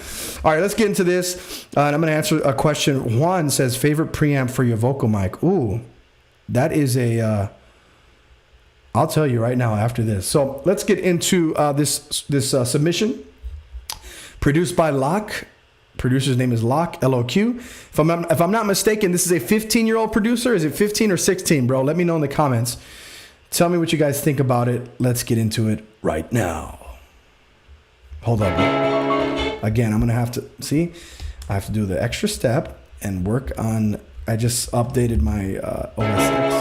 All right, let's get into this. And I'm going to answer a question. Juan says, favorite preamp for your vocal mic? Ooh, that is a... I'll tell you right now after this. So let's get into this submission. Produced by Locke. Producer's name is Locke, L-O-Q. If I'm not mistaken, this is a 15-year-old producer. Is it 15 or 16, bro? Let me know in the comments. Tell me what you guys think about it. Let's get into it right now. Hold up. Again, I'm going to have to... See? I have to do the extra step and work on... I just updated my OS X.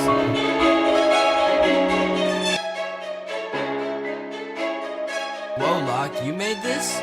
Whoa, Locke, you made this?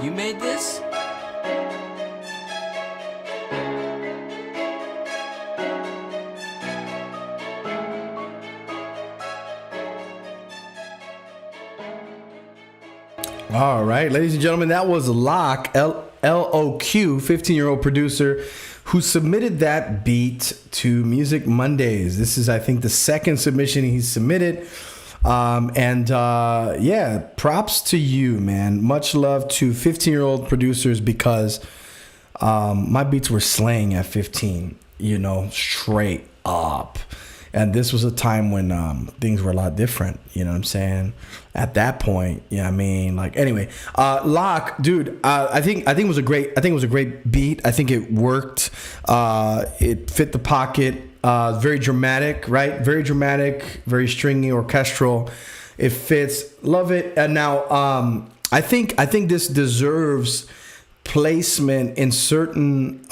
You made this? All right, ladies and gentlemen, that was Locke, L-O-Q, 15-year-old producer who submitted that beat to Music Mondays. This is, I think, the second submission he's submitted. Yeah, props to you, man. Much love to 15-year-old producers because my beats were slaying at 15, you know, straight up. And this was a time when things were a lot different, you know what I'm saying? At that point, you know what I mean? Like, anyway, Locke, dude, I think it was a great beat. I think it worked. It fit the pocket. Very dramatic, right? Very dramatic, very stringy, orchestral. It fits. Love it. And now, I think this deserves placement in certain.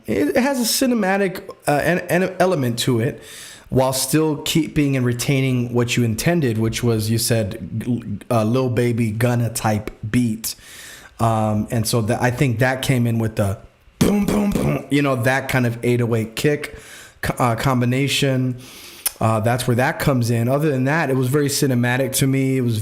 It has a cinematic an element to it, while still keeping and retaining what you intended, which was, you said, Lil Baby Gunna type beat. And so I think that came in with the boom, boom, boom, that kind of 808 kick combination. That's where that comes in. Other than that, it was very cinematic to me. It was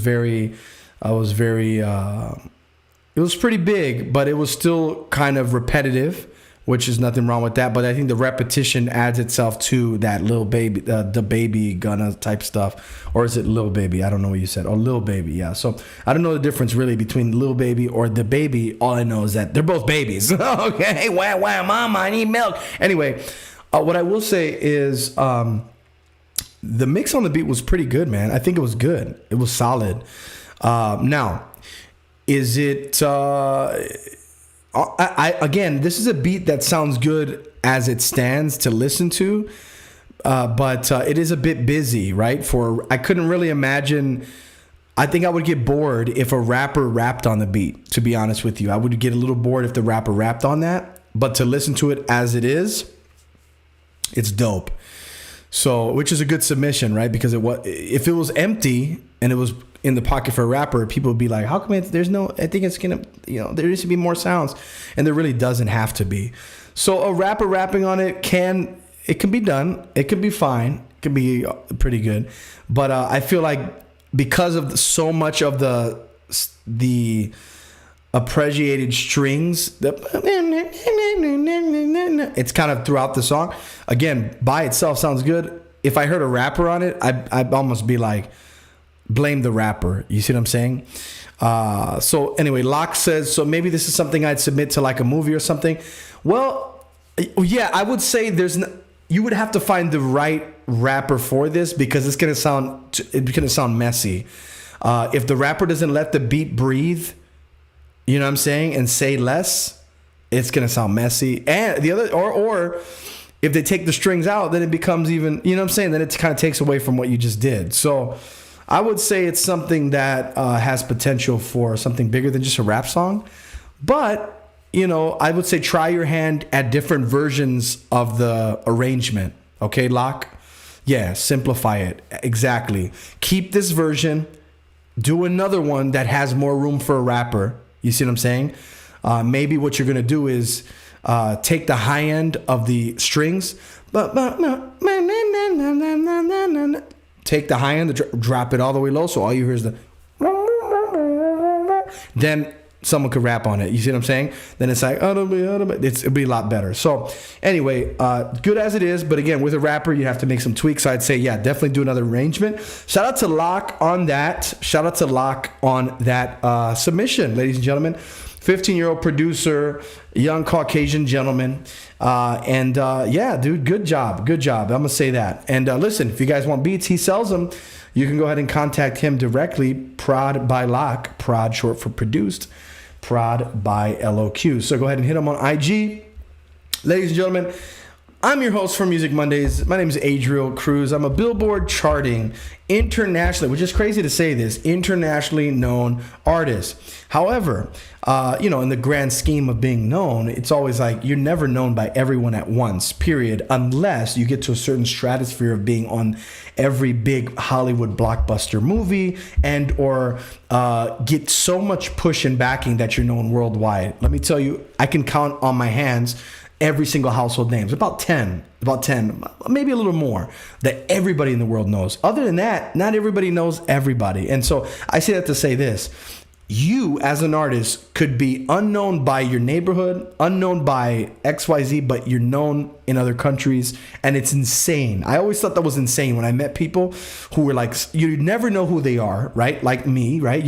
pretty big, but it was still kind of repetitive, which is nothing wrong with that. But I think the repetition adds itself to that Lil Baby, the Baby Gunna type stuff. Or is it Lil Baby? I don't know what you said. Oh, Lil Baby, yeah. So I don't know the difference really between Lil Baby or the Baby. All I know is that they're both babies. Okay, wow, mama, I need milk. Anyway, what I will say is the mix on the beat was pretty good, man. I think it was good. It was solid. Now, is it... again, this is a beat that sounds good as it stands to listen to, but it is a bit busy, right? I couldn't really imagine. I think I would get bored if a rapper rapped on the beat, to be honest with you. I would get a little bored if the rapper rapped on that, but to listen to it as it is, it's dope. So, which is a good submission, right? Because if it was empty and it was in the pocket for a rapper, people would be like, how come there's no, I think it's gonna, there needs to be more sounds, and there really doesn't have to be. So a rapper rapping on it can be done. It could be fine. It could be pretty good. But I feel like because of so much of the appreciated strings, it's kind of throughout the song. Again, by itself sounds good. If I heard a rapper on it, I'd almost be like, blame the rapper. You see what I'm saying? So anyway, Locke says, so maybe this is something I'd submit to like a movie or something. Well, yeah, I would say you would have to find the right rapper for this, because it's gonna sound messy. If the rapper doesn't let the beat breathe, you know what I'm saying, and say less, it's gonna sound messy. And the other, or if they take the strings out, then it becomes even, you know what I'm saying, then it kind of takes away from what you just did. So I would say it's something that has potential for something bigger than just a rap song. But, I would say try your hand at different versions of the arrangement. Okay, Locke? Yeah, simplify it. Exactly. Keep this version. Do another one that has more room for a rapper. You see what I'm saying? Maybe what you're going to do is take the high end of the strings. Take the high end, drop it all the way low, so all you hear is the... Then someone could rap on it. You see what I'm saying? Then it's like... It'll be a lot better. So anyway, good as it is, but again, with a rapper, you have to make some tweaks. So I'd say, yeah, definitely do another arrangement. Shout out to Locke on that. Submission, ladies and gentlemen. 15-year-old producer, young Caucasian gentleman. Yeah, dude, good job. I'm going to say that. And listen, if you guys want beats, he sells them. You can go ahead and contact him directly. Prod by Locke. Prod, short for produced. Prod by LOQ. So go ahead and hit him on IG. Ladies and gentlemen, I'm your host for Music Mondays. My name is Adriel Cruz. I'm a Billboard charting internationally, which is crazy to say this, internationally known artist. However, in the grand scheme of being known, it's always like you're never known by everyone at once, period, unless you get to a certain stratosphere of being on every big Hollywood blockbuster movie and or get so much push and backing that you're known worldwide. Let me tell you, I can count on my hands every single household names, about 10, maybe a little more, that everybody in the world knows. Other than that, not everybody knows everybody. And so I say that to say this. You, as an artist, could be unknown by your neighborhood, unknown by XYZ, but you're known in other countries, and it's insane. I always thought that was insane when I met people who were like, you never know who they are, right? Like me, right?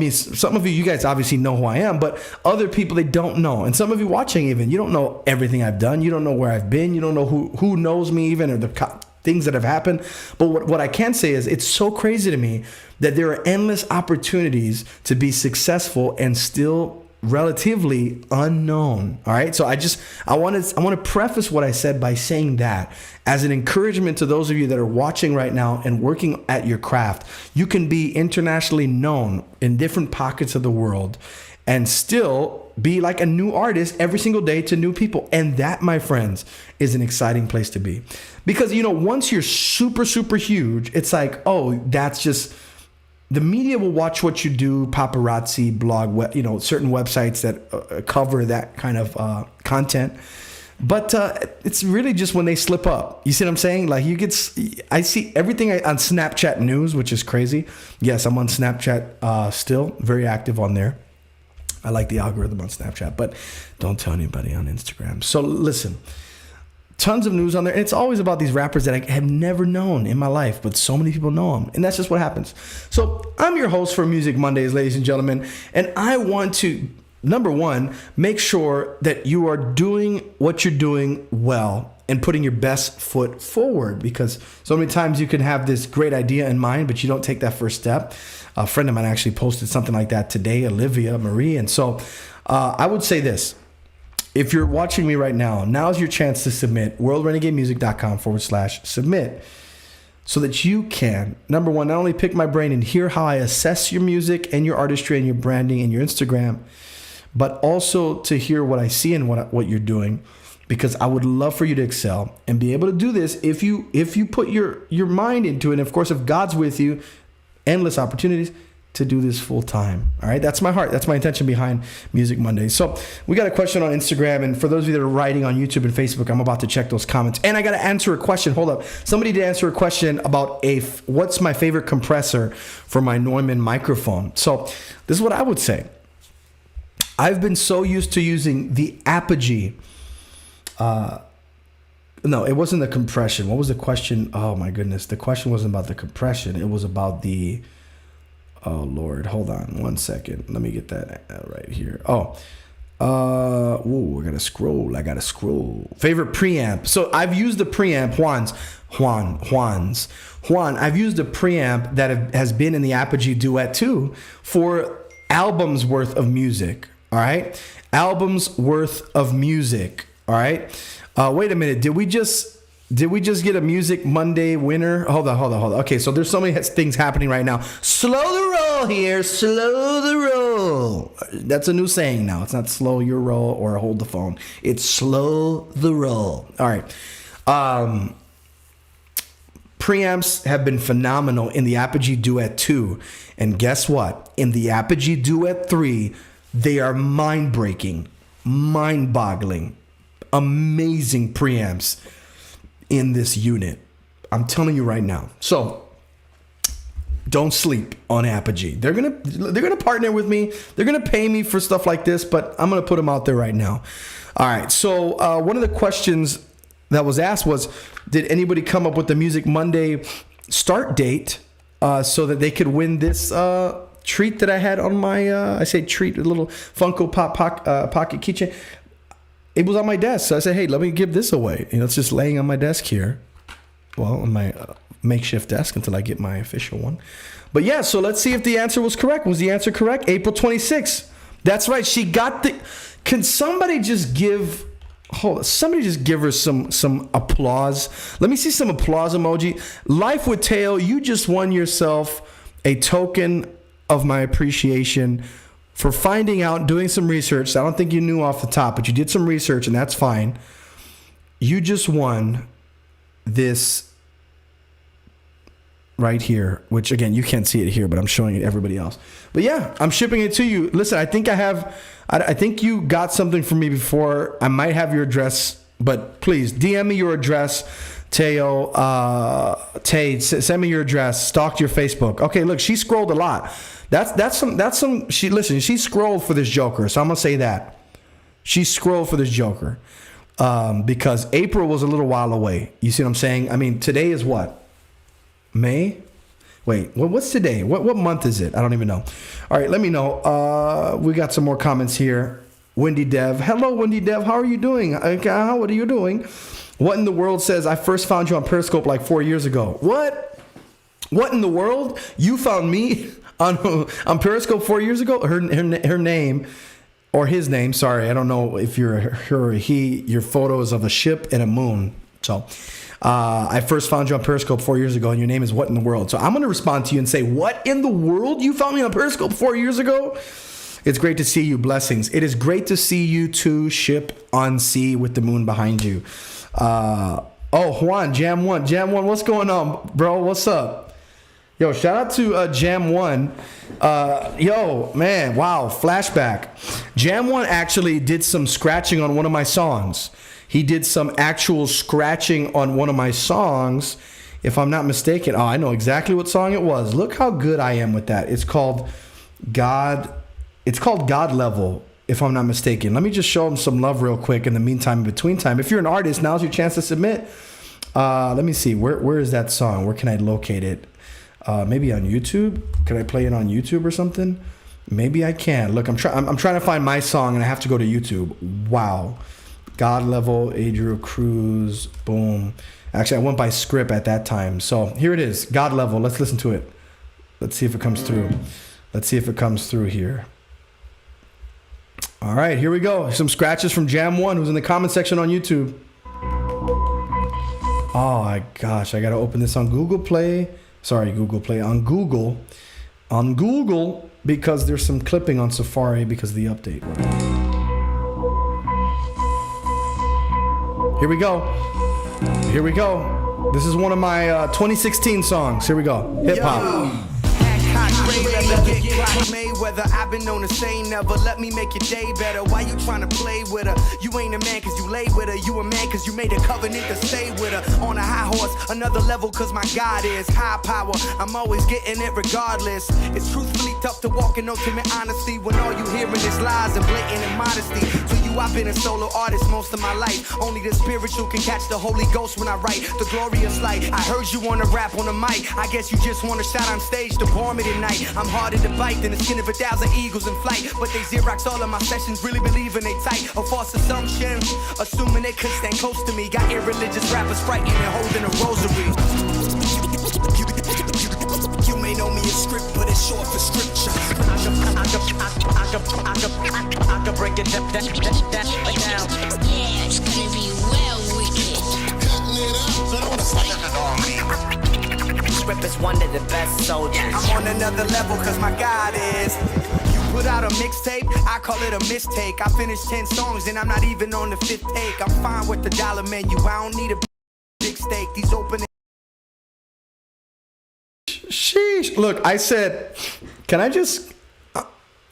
Some of you guys obviously know who I am, but other people, they don't know. And some of you watching even, you don't know everything I've done. You don't know where I've been. You don't know who knows me even, or the things that have happened. But what I can say is it's so crazy to me that there are endless opportunities to be successful and still relatively unknown. All right. So I want to preface what I said by saying that as an encouragement to those of you that are watching right now and working at your craft. You can be internationally known in different pockets of the world and still be like a new artist every single day to new people. And that, my friends, is an exciting place to be. Because, once you're super, super huge, it's like, oh, that's just... The media will watch what you do, paparazzi, blog, certain websites that cover that kind of content. But it's really just when they slip up. You see what I'm saying? Like I see everything on Snapchat news, which is crazy. Yes, I'm on Snapchat still, very active on there. I like the algorithm on Snapchat, but don't tell anybody on Instagram. So listen. Tons of news on there. And it's always about these rappers that I have never known in my life, but so many people know them. And that's just what happens. So I'm your host for Music Mondays, ladies and gentlemen. And I want to, number one, make sure that you are doing what you're doing well and putting your best foot forward, because so many times you can have this great idea in mind, but you don't take that first step. A friend of mine actually posted something like that today, Olivia Marie. And so I would say this. If you're watching me right now, now's your chance to submit, worldrenegademusic.com/submit, so that you can, number one, not only pick my brain and hear how I assess your music and your artistry and your branding and your Instagram, but also to hear what I see and what you're doing, because I would love for you to excel and be able to do this if you put your mind into it. And of course, if God's with you, endless opportunities to do this full time. All right. That's my heart. That's my intention behind Music Mondays. So we got a question on Instagram. And for those of you that are writing on YouTube and Facebook, I'm about to check those comments. And I got to answer a question. Hold up. Somebody did answer a question about what's my favorite compressor for my Neumann microphone. So this is what I would say. I've been so used to using the Apogee. No, it wasn't the compression. What was the question? Oh my goodness. The question wasn't about the compression. It was about the... Oh, Lord. Hold on 1 second. Let me get that right here. I got to scroll. Favorite preamp. So I've used the preamp, Juan. I've used a preamp that has been in the Apogee Duet 2 for albums worth of music. All right. Albums worth of music. All right. Wait a minute. Did we just get a Music Monday winner? Hold on. Okay, so there's so many things happening right now. Slow the roll here. Slow the roll. That's a new saying now. It's not slow your roll or hold the phone. It's slow the roll. All right. Preamps have been phenomenal in the Apogee Duet 2. And guess what? In the Apogee Duet 3, they are mind-breaking, mind-boggling, amazing preamps in this unit. I'm telling you right now. So don't sleep on Apogee. They're gonna partner with me. They're gonna pay me for stuff like this, but I'm gonna put them out there right now. All right. So one of the questions that was asked was, did anybody come up with the Music Monday start date so that they could win this treat that I had on my I say treat, a little Funko Pop pocket keychain. It was on my desk. So I said, hey, let me give this away. It's just laying on my desk here. Well, on my makeshift desk until I get my official one. But yeah, so let's see if the answer was correct. Was the answer correct? April 26th. That's right. She got the... Can somebody just give... Somebody just give her some applause. Let me see some applause emoji. Life with Teo, you just won yourself a token of my appreciation for finding out, doing some research. I don't think you knew off the top, but you did some research, and that's fine. You just won this right here, which, again, you can't see it here, but I'm showing it to everybody else. But, yeah, I'm shipping it to you. Listen, I think you got something from me before. I might have your address, but please, DM me your address. Teo, send me your address. Stalked your Facebook. Okay, look, she scrolled a lot. That's some. She scrolled for this joker. So I'm gonna say that she scrolled for this joker because April was a little while away. You see what I'm saying? I mean, today is what? May? Wait, what's today? What month is it? I don't even know. All right, let me know. We got some more comments here. Wendy Dev. Hello, Wendy Dev. How are you doing? What are you doing? What in the world says, I first found you on Periscope like 4 years ago. What? What in the world? You found me on Periscope 4 years ago? Her name or his name. Sorry, I don't know if you're her or he. Your photo is of a ship and a moon. So I first found you on Periscope 4 years ago, and your name is What in the World. So I'm going to respond to you and say, what in the world? You found me on Periscope 4 years ago? It's great to see you. Blessings. It is great to see you too, ship on sea with the moon behind you. Juan, Jam 1. Jam 1, what's going on, bro? What's up? Yo, shout out to Jam 1. Yo, man, wow, flashback. Jam 1 actually did some scratching on one of my songs. He did some actual scratching on one of my songs, if I'm not mistaken. Oh, I know exactly what song it was. Look how good I am with that. It's called God Level, if I'm not mistaken. Let me just show him some love real quick in the meantime, in between time. If you're an artist, now's your chance to submit. Let me see. Where is that song? Where can I locate it? Maybe on YouTube? Can I play it on YouTube or something? Maybe I can. Look, I'm trying to find my song, and I have to go to YouTube. Wow. God Level, Adriel Cruz, boom. Actually, I went by script at that time. So here it is, God Level. Let's listen to it. Let's see if it comes through. Let's see if it comes through here. All right, here we go. Some scratches from Jam 1, who's in the comment section on YouTube. Oh my gosh, I gotta open this on Google Play. Sorry, Google Play. On Google, because there's some clipping on Safari because of the update. Here we go. Here we go. This is one of my 2016 songs. Here we go. Hip hop. Mayweather, I've been known to say never. Let me make your day better. Why you trying to play with her? You ain't a man cause you lay with her. You a man cause you made a covenant to stay with her. On a high horse, another level cause my God is high power. I'm always getting it regardless. It's truthfully tough to walk in ultimate honesty when all you hearing is lies and blatant immodesty. To you, I've been a solo artist most of my life. Only the spiritual can catch the Holy Ghost when I write the glorious light. I heard you wanna rap on the mic. I guess you just wanna shout on stage to bore me tonight. I'm harder to bite than the skin of 1,000 eagles in flight. But they Xerox all of my sessions, really believing they tight. A false assumption, assuming they could stand close to me. Got irreligious rappers frightened and holding a rosary. You may know me as script, but it's short for scripture. I can break it down. Yeah, it's gonna be well wicked. Script is one of the best soldiers. I'm on another level cause my God is. You put out a mixtape, I call it a mistake. I finished 10 songs and I'm not even on the 5th take. I'm fine with the dollar menu, I don't need a big steak. These open. Sheesh. Look, I said, can I just...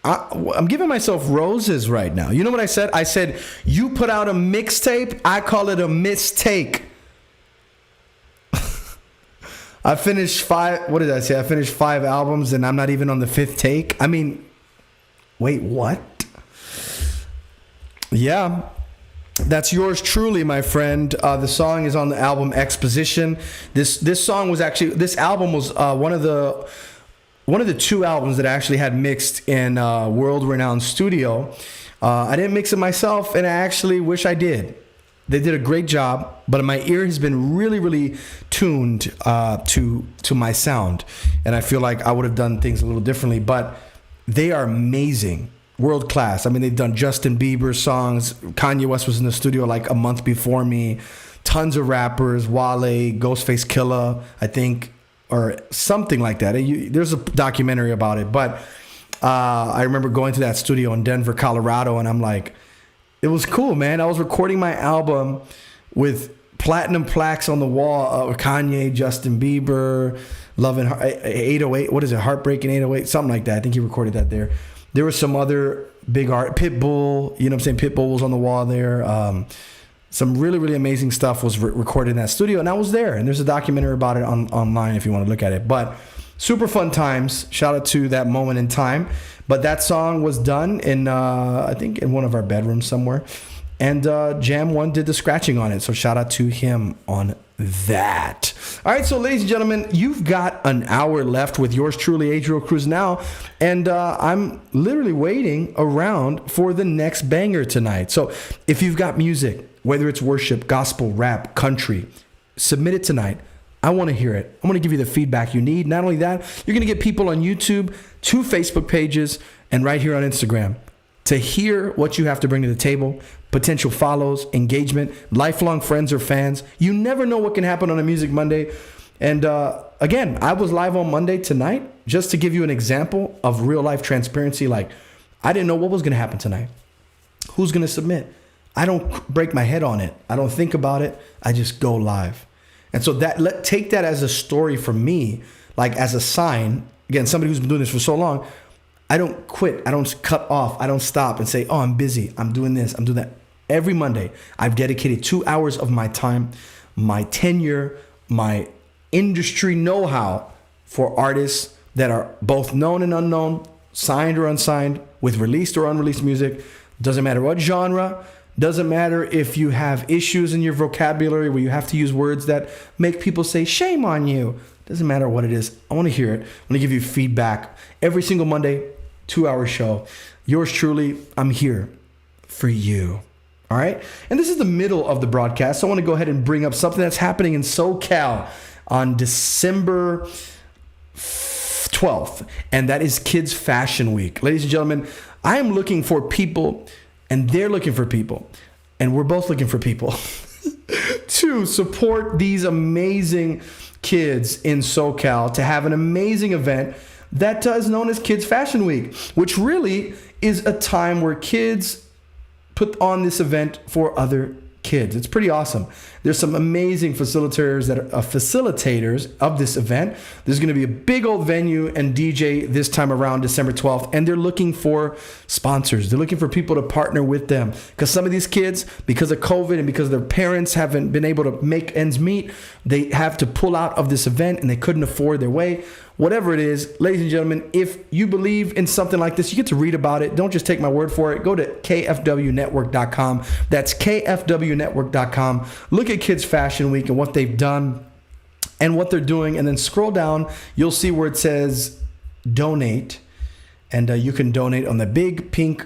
I'm giving myself roses right now. You know what I said? I said, you put out a mixtape, I call it a mistake. I finished 5, what did I say? I finished 5 albums and I'm not even on the 5th take. I mean, wait, what? Yeah, that's yours truly, my friend. The song is on the album Exposition. This song was actually, this album was one of the 2 albums that I actually had mixed in world-renowned studio. I didn't mix it myself, and I actually wish I did. They did a great job, but my ear has been really, really tuned to my sound, and I feel like I would have done things a little differently. But they are amazing, world class. I mean, they've done Justin Bieber songs. Kanye West was in the studio like a month before me. Tons of rappers, Wale, Ghostface Killah, I think, or something like that. There's a documentary about it, but I remember going to that studio in Denver, Colorado, and I'm like, it was cool, man. I was recording my album with platinum plaques on the wall of Kanye, Justin Bieber, Love and 808. What is it? Heartbreaking 808, something like that. I think he recorded that there. There was some other big art, Pitbull. You know what I'm saying? Pitbull was on the wall there. Some really, really amazing stuff was recorded in that studio, and I was there. And there's a documentary about it online if you want to look at it. But super fun times. Shout out to that moment in time. But that song was done in, I think, in one of our bedrooms somewhere. And Jam 1 did the scratching on it. So shout out to him on that. All right, so ladies and gentlemen, you've got an hour left with yours truly, Adriel Cruz now. And I'm literally waiting around for the next banger tonight. So if you've got music, whether it's worship, gospel, rap, country, submit it tonight. I want to hear it. I want to give you the feedback you need. Not only that, you're going to get people on YouTube, 2 Facebook pages, and right here on Instagram. to hear what you have to bring to the table, potential follows, engagement, lifelong friends or fans. You never know what can happen on a Music Monday. And again, I was live on Monday tonight just to give you an example of real life transparency. Like, I didn't know what was going to happen tonight. Who's going to submit? I don't break my head on it. I don't think about it. I just go live. And so take that as a story from me, like as a sign. Again, somebody who's been doing this for so long, I don't quit. I don't cut off. I don't stop and say, oh, I'm busy. I'm doing this. I'm doing that. Every Monday, I've dedicated 2 hours of my time, my tenure, my industry know-how for artists that are both known and unknown, signed or unsigned, with released or unreleased music. Doesn't matter what genre. Doesn't matter if you have issues in your vocabulary where you have to use words that make people say, shame on you. Doesn't matter what it is. I want to hear it. I want to give you feedback. Every single Monday, 2-hour show. Yours truly, I'm here for you. All right? And this is the middle of the broadcast. So I want to go ahead and bring up something that's happening in SoCal on December 12th. And that is Kids Fashion Week. Ladies and gentlemen, I am looking for people, and they're looking for people, and we're both looking for people to support these amazing kids in SoCal, to have an amazing event that is known as Kids Fashion Week, which really is a time where kids put on this event for other kids. It's pretty awesome. There's some amazing facilitators that are facilitators of this event. There's going to be a big old venue and DJ this time around December 12th, and they're looking for sponsors. They're looking for people to partner with them, because some of these kids, because of COVID and because their parents haven't been able to make ends meet, they have to pull out of this event and they couldn't afford their way. Whatever it is, ladies and gentlemen, if you believe in something like this, you get to read about it. Don't just take my word for it. Go to kfwnetwork.com. That's kfwnetwork.com. Look at Kids Fashion Week and what they've done and what they're doing. And then scroll down. You'll see where it says donate. And you can donate on the big pink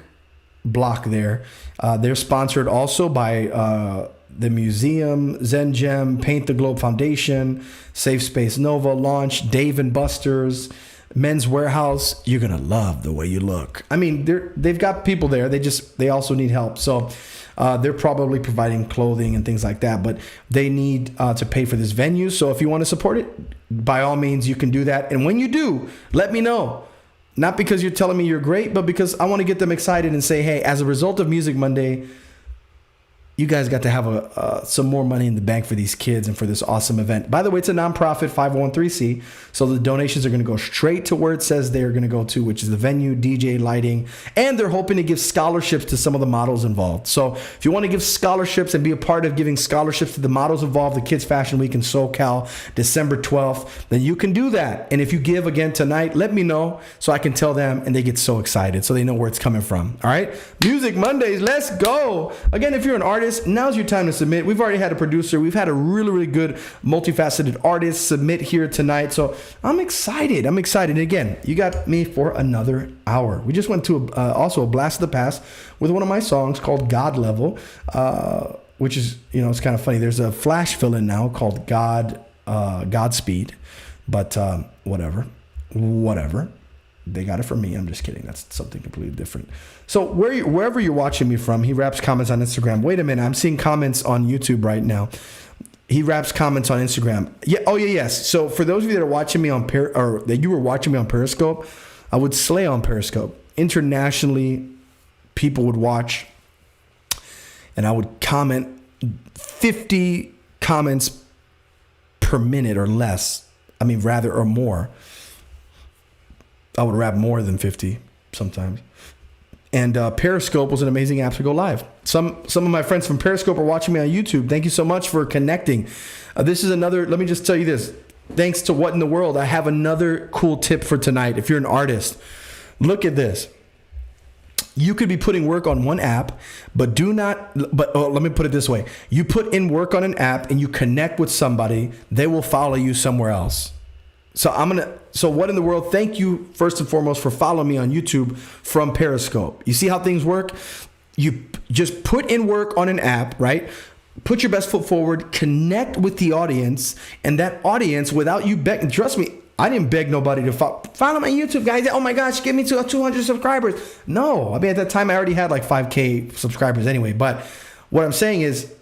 block there. They're sponsored also by the museum, Zen Gem, Paint the Globe Foundation, Safe Space Nova, Launch, Dave and Buster's, Men's Warehouse. You're gonna love the way you look. I mean, they've got people there. They also need help. So they're probably providing clothing and things like that, but they need to pay for this venue. So if you want to support it, by all means, you can do that. And when you do, let me know. Not because you're telling me you're great, but because I want to get them excited and say, hey, as a result of Music Monday, you guys got to have some more money in the bank for these kids and for this awesome event. By the way, it's a nonprofit 501(c), so the donations are going to go straight to where it says they're going to go to, which is the venue, DJ, lighting, and they're hoping to give scholarships to some of the models involved. So if you want to give scholarships and be a part of giving scholarships to the models involved, the Kids Fashion Week in SoCal, December 12th, then you can do that. And if you give again tonight, let me know so I can tell them, and they get so excited so they know where it's coming from. All right? Music Mondays, let's go. Again, if you're an artist, now's your time to submit. We've already had a producer. We've had a really, really good multifaceted artist submit here tonight. So I'm excited. And again, you got me for another hour. We just went to also a blast of the past with one of my songs called God Level, which is, it's kind of funny. There's a Flash fill-in now called Godspeed, but whatever. They got it from me. I'm just kidding. That's something completely different. So wherever you're watching me from, He Raps comments on Instagram. Wait a minute. I'm seeing comments on YouTube right now. He Raps comments on Instagram. Yeah. Oh, yeah, yes. So for those of you that are watching me on that you were watching me on Periscope, I would slay on Periscope. Internationally, people would watch, and I would comment 50 comments per minute or less. I mean, rather, or more. I would rap more than 50 sometimes. And Periscope was an amazing app to go live. Some of my friends from Periscope are watching me on YouTube. Thank you so much for connecting. This is another, let me just tell you this. Thanks to What in the World, I have another cool tip for tonight. If you're an artist, look at this. You could be putting work on one app, but let me put it this way. You put in work on an app and you connect with somebody, they will follow you somewhere else. So What in the World, thank you first and foremost for following me on YouTube from Periscope. You see how things work? You just put in work on an app, right? Put your best foot forward, connect with the audience, and that audience, without you trust me, I didn't beg nobody to follow my YouTube, guys. Oh my gosh, give me to 200 subscribers. No, I mean, at that time I already had like 5K subscribers anyway. But what I'm saying is,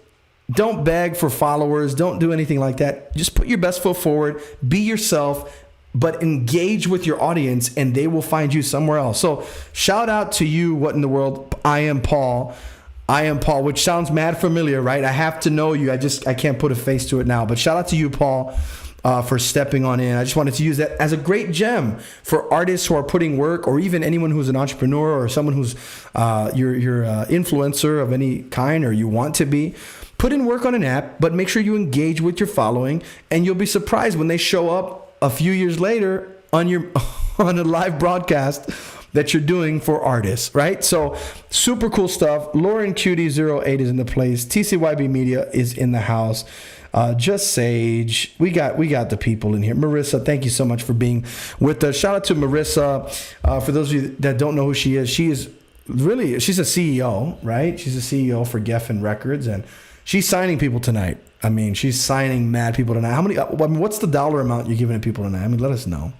don't beg for followers. Don't do anything like that. Just put your best foot forward. Be yourself, but engage with your audience, and they will find you somewhere else. So shout out to you, What in the World? I am Paul, which sounds mad familiar, right? I have to know you. I can't put a face to it now. But shout out to you, Paul, for stepping on in. I just wanted to use that as a great gem for artists who are putting work, or even anyone who's an entrepreneur or someone who's you're influencer of any kind, or you want to be. Put in work on an app, but make sure you engage with your following, and you'll be surprised when they show up a few years later on a live broadcast that you're doing for artists, right? So super cool stuff. Lauren Cutie08 is in the place. TCYB Media is in the house. Just Sage. We got the people in here. Marissa, thank you so much for being with us. Shout out to Marissa. For those of you that don't know who she is she's a CEO, right? She's a CEO for Geffen Records, and she's signing people tonight. I mean, she's signing mad people tonight. How many? What's the dollar amount you're giving to people tonight? I mean, let us know.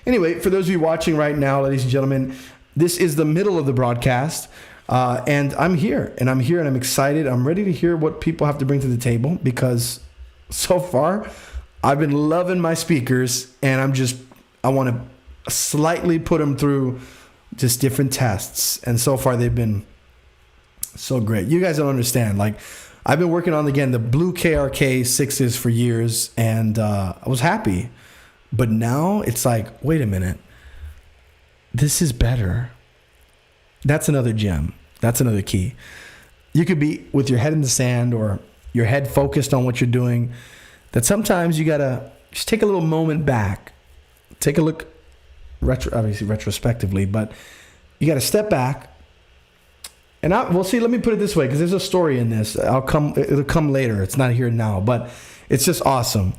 Anyway, for those of you watching right now, ladies and gentlemen, this is the middle of the broadcast, and I'm here, and I'm excited. I'm ready to hear what people have to bring to the table, because so far, I've been loving my speakers, and I want to slightly put them through just different tests, and so far they've been so great. You guys don't understand, like, I've been working on, again, the Blue KRK 6s for years, and I was happy. But now it's like, wait a minute. This is better. That's another gem. That's another key. You could be with your head in the sand, or your head focused on what you're doing, that sometimes you got to just take a little moment back. Take a look, obviously retrospectively, but you got to step back. And we'll see, let me put it this way, because there's a story in this. It'll come later. It's not here now, but it's just awesome.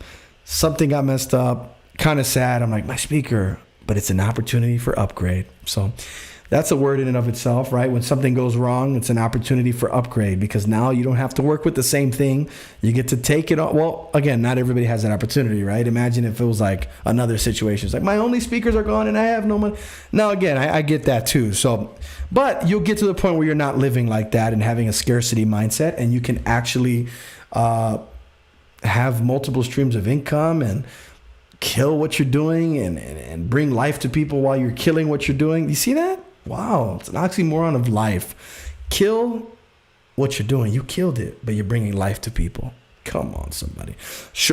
Something got messed up, kind of sad. I'm like, my speaker, but it's an opportunity for upgrade. So that's a word in and of itself, right? When something goes wrong, it's an opportunity for upgrade, because now you don't have to work with the same thing. You get to take it on. Well, again, not everybody has that opportunity, right? Imagine if it was like another situation. It's like, my only speakers are gone and I have no money. Now, again, I get that too. So, but you'll get to the point where you're not living like that and having a scarcity mindset, and you can actually have multiple streams of income and kill what you're doing and bring life to people while you're killing what you're doing. You see that? Wow, it's an oxymoron of life. Kill what you're doing. You killed it, but you're bringing life to people. Come on, somebody.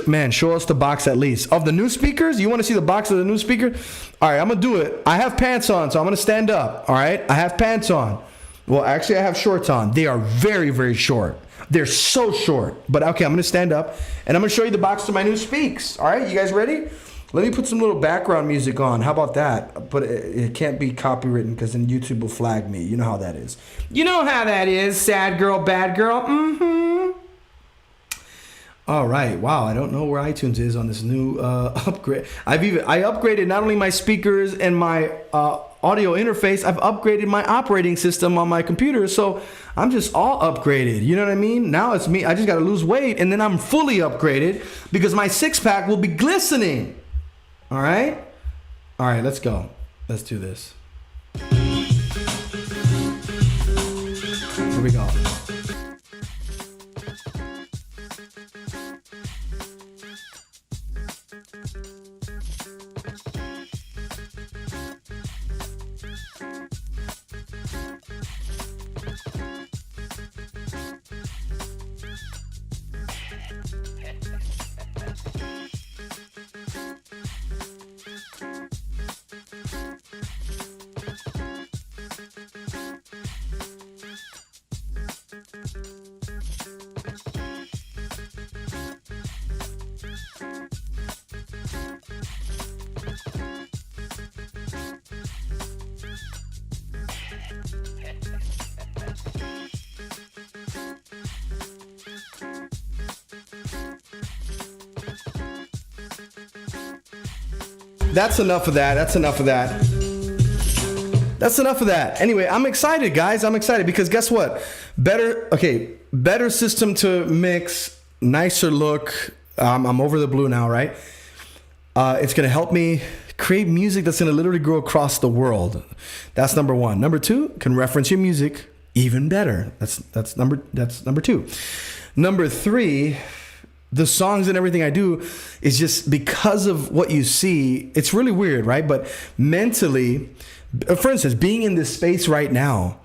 Man, show us the box at least. Of the new speakers? You want to see the box of the new speaker? All right, I'm going to do it. I have pants on, so I'm going to stand up. All right, I have pants on. Well, actually, I have shorts on. They are very, very short. They're so short. But okay, I'm going to stand up, and I'm going to show you the box to my new speaks. All right, you guys ready? Let me put some little background music on. How about that? But it can't be copywritten, because then YouTube will flag me. You know how that is. You know how that is, sad girl, bad girl. Mm-hmm. All right. Wow. I don't know where iTunes is on this new upgrade. I upgraded not only my speakers and my audio interface, I've upgraded my operating system on my computer. So I'm just all upgraded. You know what I mean? Now it's me. I just got to lose weight, and then I'm fully upgraded, because my six-pack will be glistening. All right? All right, let's go. Let's do this. Here we go. That's enough of that. Anyway, I'm excited, guys. I'm excited because guess what? Better system to mix, nicer look. I'm over the blue now, right? It's going to help me create music that's going to literally grow across the world. That's number one. Number two, can reference your music even better. That's number two. Number three, the songs and everything I do is just because of what you see. It's really weird, right? But mentally, for instance, being in this space right now,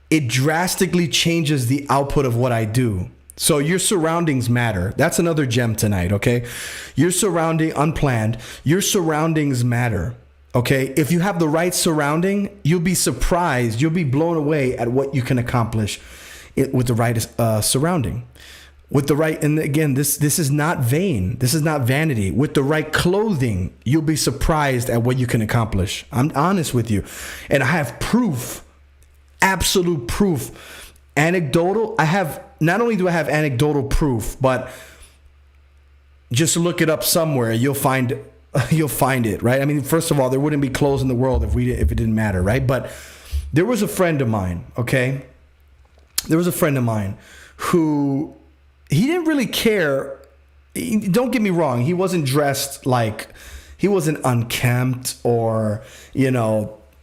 it drastically changes the output of what I do. So your surroundings matter. That's another gem tonight, okay? Your surrounding, unplanned, your surroundings matter, okay? If you have the right surrounding, you'll be surprised. You'll be blown away at what you can accomplish with the right surrounding. With the right, and again, this is not vain. This is not vanity. With the right clothing, you'll be surprised at what you can accomplish. I'm honest with you. And I have proof, absolute proof. Anecdotal, not only do I have anecdotal proof, but just look it up somewhere, you'll find it, right? I mean, first of all, there wouldn't be clothes in the world if it didn't matter, right? But there was a friend of mine, okay? There was a friend of mine who, he didn't really care. Don't get me wrong, he wasn't dressed like, he wasn't unkempt or,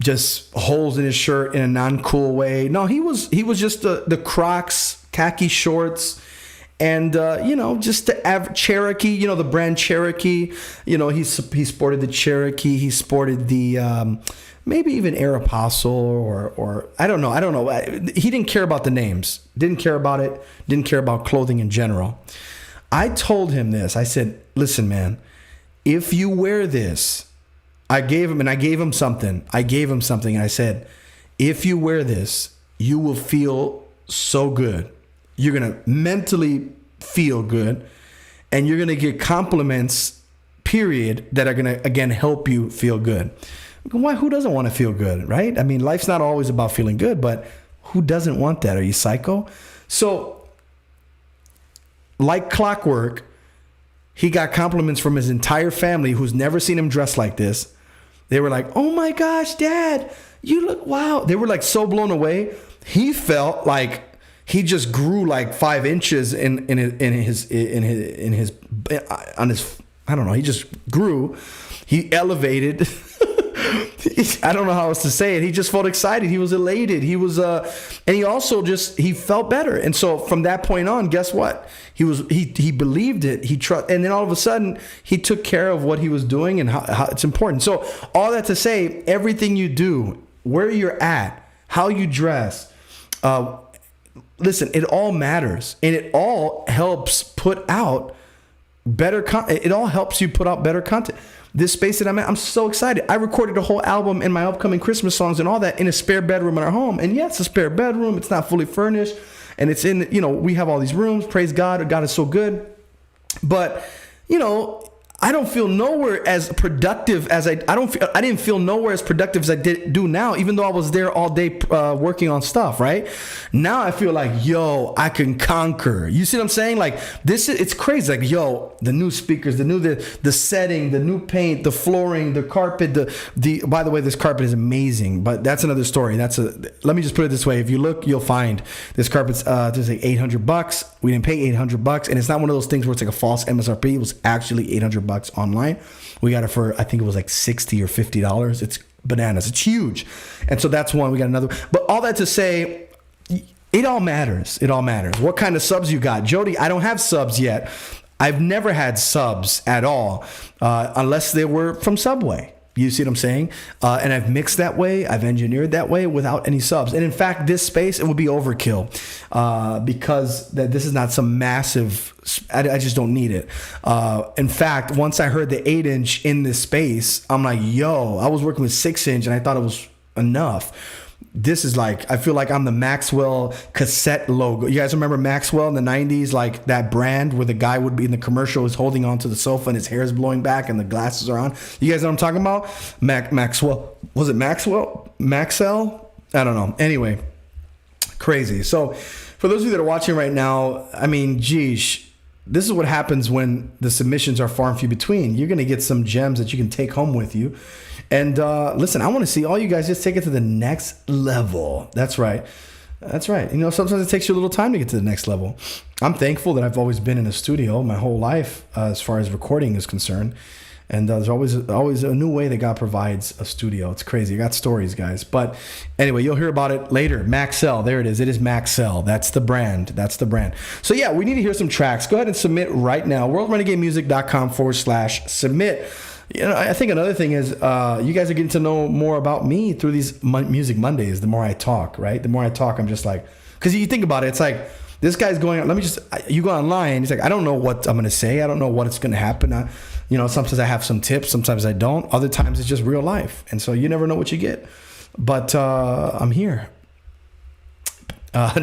just holes in his shirt in a non-cool way. No, he was just the Crocs, khaki shorts, and just the Cherokee, the brand Cherokee. He sported the Cherokee. He sported the maybe even Aeropostale or I don't know. He didn't care about the names. Didn't care about it. Didn't care about clothing in general. I told him this. I said, listen, man, if you wear this, I gave him something. And I said, if you wear this, you will feel so good. You're going to mentally feel good. And you're going to get compliments, period, that are going to, again, help you feel good. Why? Who doesn't want to feel good, right? I mean, life's not always about feeling good, but who doesn't want that? Are you psycho? So, like clockwork, he got compliments from his entire family who's never seen him dressed like this. They were like, oh my gosh, Dad, you look, wow. They were like so blown away. He felt like he just grew like 5 inches on his, I don't know. He just grew. He elevated. I don't know how else to say it. He just felt excited. He was elated. He was, and he also he felt better. And so from that point on, guess what? He believed it. He trust, and then all of a sudden he took care of what he was doing and how it's important. So all that to say, everything you do, where you're at, how you dress, listen, it all matters, and it all helps put out better content. It all helps you put out better content. This space that I'm at, I'm so excited. I recorded a whole album and my upcoming Christmas songs and all that in a spare bedroom in our home. And yeah, it's a spare bedroom. It's not fully furnished. And it's in, we have all these rooms. Praise God. God is so good. But, I don't feel nowhere as productive as I didn't feel nowhere as productive as I do now, even though I was there all day working on stuff, right? Now I feel like, I can conquer. You see what I'm saying? Like it's crazy. Like, the new speakers, the setting, the new paint, the flooring, the carpet, the by the way, this carpet is amazing, but that's another story. Let me just put it this way. If you look, you'll find this carpet's just like $800. We didn't pay $800, and it's not one of those things where it's like a false MSRP. It was actually $800 online. We got it for, I think it was like $60 or $50. It's bananas. It's huge. And so that's one. We got another. But all that to say, it all matters. It all matters. What kind of subs you got? Jody, I don't have subs yet. I've never had subs at all, unless they were from Subway. You see what I'm saying? And I've mixed that way. I've engineered that way without any subs. And in fact, this space, it would be overkill because this is not some massive, I just don't need it. In fact, once I heard the 8-inch in this space, I'm like, I was working with 6-inch and I thought it was enough. This is like, I feel like I'm the Maxwell cassette logo. You guys remember Maxwell in the 90s, like that brand where the guy would be in the commercial is holding onto the sofa and his hair is blowing back and the glasses are on. You guys know what I'm talking about? Maxwell. Was it Maxwell? Maxell? I don't know. Anyway, crazy. So for those of you that are watching right now, I mean, geez, this is what happens when the submissions are far and few between. You're going to get some gems that you can take home with you. And listen, I want to see all you guys just take it to the next level. That's right. That's right. Sometimes it takes you a little time to get to the next level. I'm thankful that I've always been in a studio my whole life as far as recording is concerned. And there's always a new way that God provides a studio. It's crazy. I got stories, guys. But anyway, you'll hear about it later. Maxell, there it is. It is Maxell. That's the brand. So yeah, we need to hear some tracks. Go ahead and submit right now. worldrenegademusic.com/submit. You know, I think another thing is you guys are getting to know more about me through these Music Mondays. The more I talk, right? The more I talk, I'm just like, because you think about it, it's like, this guy's going, you go online, he's like, I don't know what I'm going to say. I don't know what it's going to happen. Sometimes I have some tips, sometimes I don't. Other times it's just real life. And so you never know what you get. But I'm here.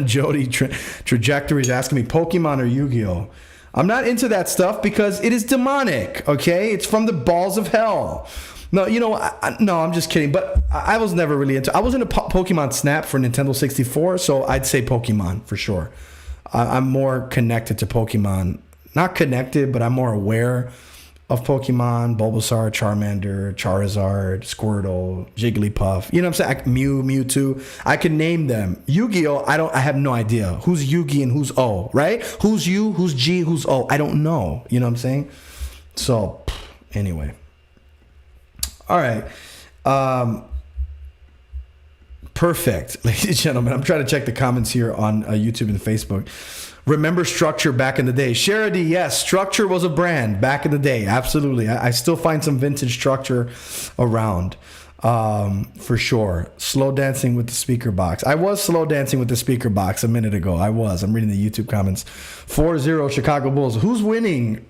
Jody Trajectory is asking me, Pokemon or Yu-Gi-Oh? I'm not into that stuff because it is demonic, okay? It's from the balls of hell. No, I'm just kidding. But I was never really into. I was into Pokemon Snap for Nintendo 64, so I'd say Pokemon for sure. I'm more connected to Pokemon. Not connected, but I'm more aware of Pokemon, Bulbasaur, Charmander, Charizard, Squirtle, Jigglypuff. You know what I'm saying? Mewtwo. I can name them. Yu-Gi-Oh! I have no idea. Who's Yugi and who's O, right? Who's U, who's G, who's O? I don't know. You know what I'm saying? So, anyway. All right. Perfect. Ladies and gentlemen, I'm trying to check the comments here on YouTube and Facebook. Remember Structure back in the day. Charity, yes, Structure was a brand back in the day. Absolutely. I still find some vintage Structure around for sure. Slow dancing with the speaker box. I was slow dancing with the speaker box a minute ago. I'm reading the YouTube comments. 4-0 Chicago Bulls. Who's winning?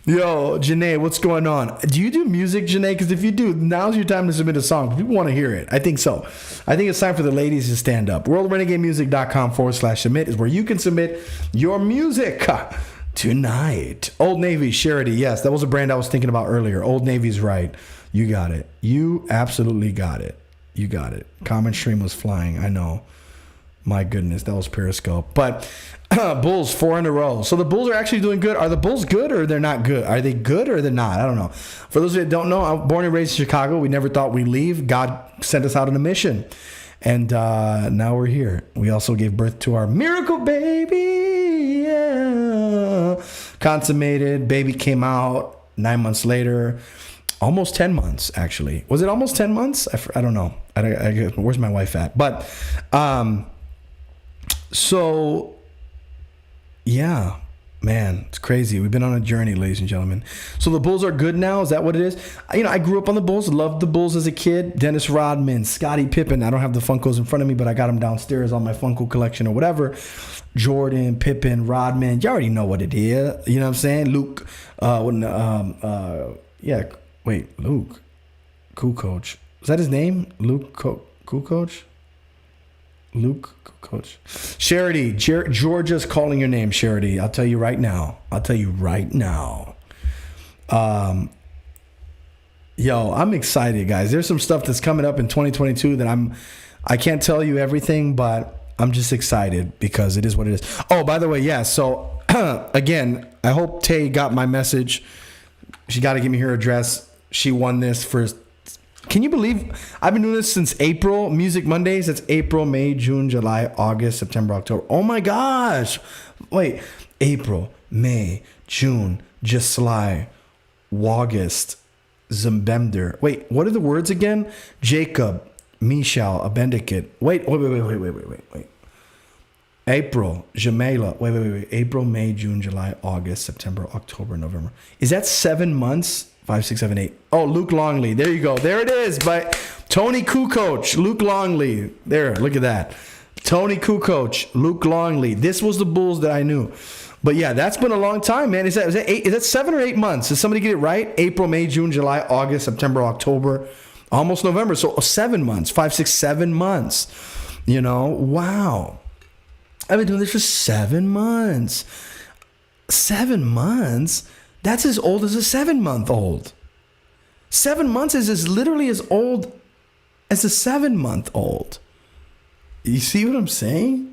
Yo, Janae, what's going on? Do you do music, Janae? Because if you do, now's your time to submit a song. People want to hear it. I think so. I think it's time for the ladies to stand up. WorldRenegadeMusic.com/submit is where you can submit your music tonight. Old Navy, Charity. Yes, that was a brand I was thinking about earlier. Old Navy's right. You got it. You absolutely got it. You got it. Comment stream was flying. I know. My goodness, that was Periscope. But Bulls 4 in a row. So the Bulls are actually doing good. Are the Bulls good or they're not good? Are they good or they're not? I don't know. For those that don't know, I'm born and raised in Chicago. We never thought we'd leave. God sent us out on a mission. And now we're here. We also gave birth to our miracle baby. Yeah. Consummated. Baby came out 9 months later. Almost 10 months, actually. Was it almost 10 months? I don't know. Where's my wife at? But so, yeah, man, it's crazy. We've been on a journey, ladies and gentlemen. So the Bulls are good now? Is that what it is? I grew up on the Bulls, loved the Bulls as a kid. Dennis Rodman, Scottie Pippen. I don't have the Funkos in front of me, but I got them downstairs on my Funko collection or whatever. Jordan, Pippen, Rodman. You already know what it is. You know what I'm saying? Luke, Luke Kukoc. Is that his name? Luke Kukoc? Luke Kukoc. Charity. Georgia's calling your name, Charity. I'll tell you right now. Yo, I'm excited, guys. There's some stuff that's coming up in 2022 that I can't tell you everything, but I'm just excited because it is what it is. Oh, by the way, yeah. So again, I hope Tay got my message. She got to give me her address. She won this for. Can you believe I've been doing this since April? Music Mondays. It's April, May, June, July, August, September, October. Oh my gosh. Wait. April, May, June, July, August, Zimbabwe. Wait, what are the words again? Jacob, Michal, Abendicate. Wait. April, Jamela. Wait. April, May, June, July, August, September, October, November. Is that 7 months? 5, 6, 7, 8. Oh, Luke Longley. There you go. There it is. By Tony Kukoc. Luke Longley. There. Look at that. Tony Kukoc. Luke Longley. This was the Bulls that I knew. But yeah, that's been a long time, man. Is that 7 or 8 months? Did somebody get it right? April, May, June, July, August, September, October, almost November. So 7 months. 5, 6, 7 months. Wow. I've been doing this for 7 months. 7 months? That's as old as a 7-month-old. 7 months is literally as old as a 7-month-old. You see what I'm saying?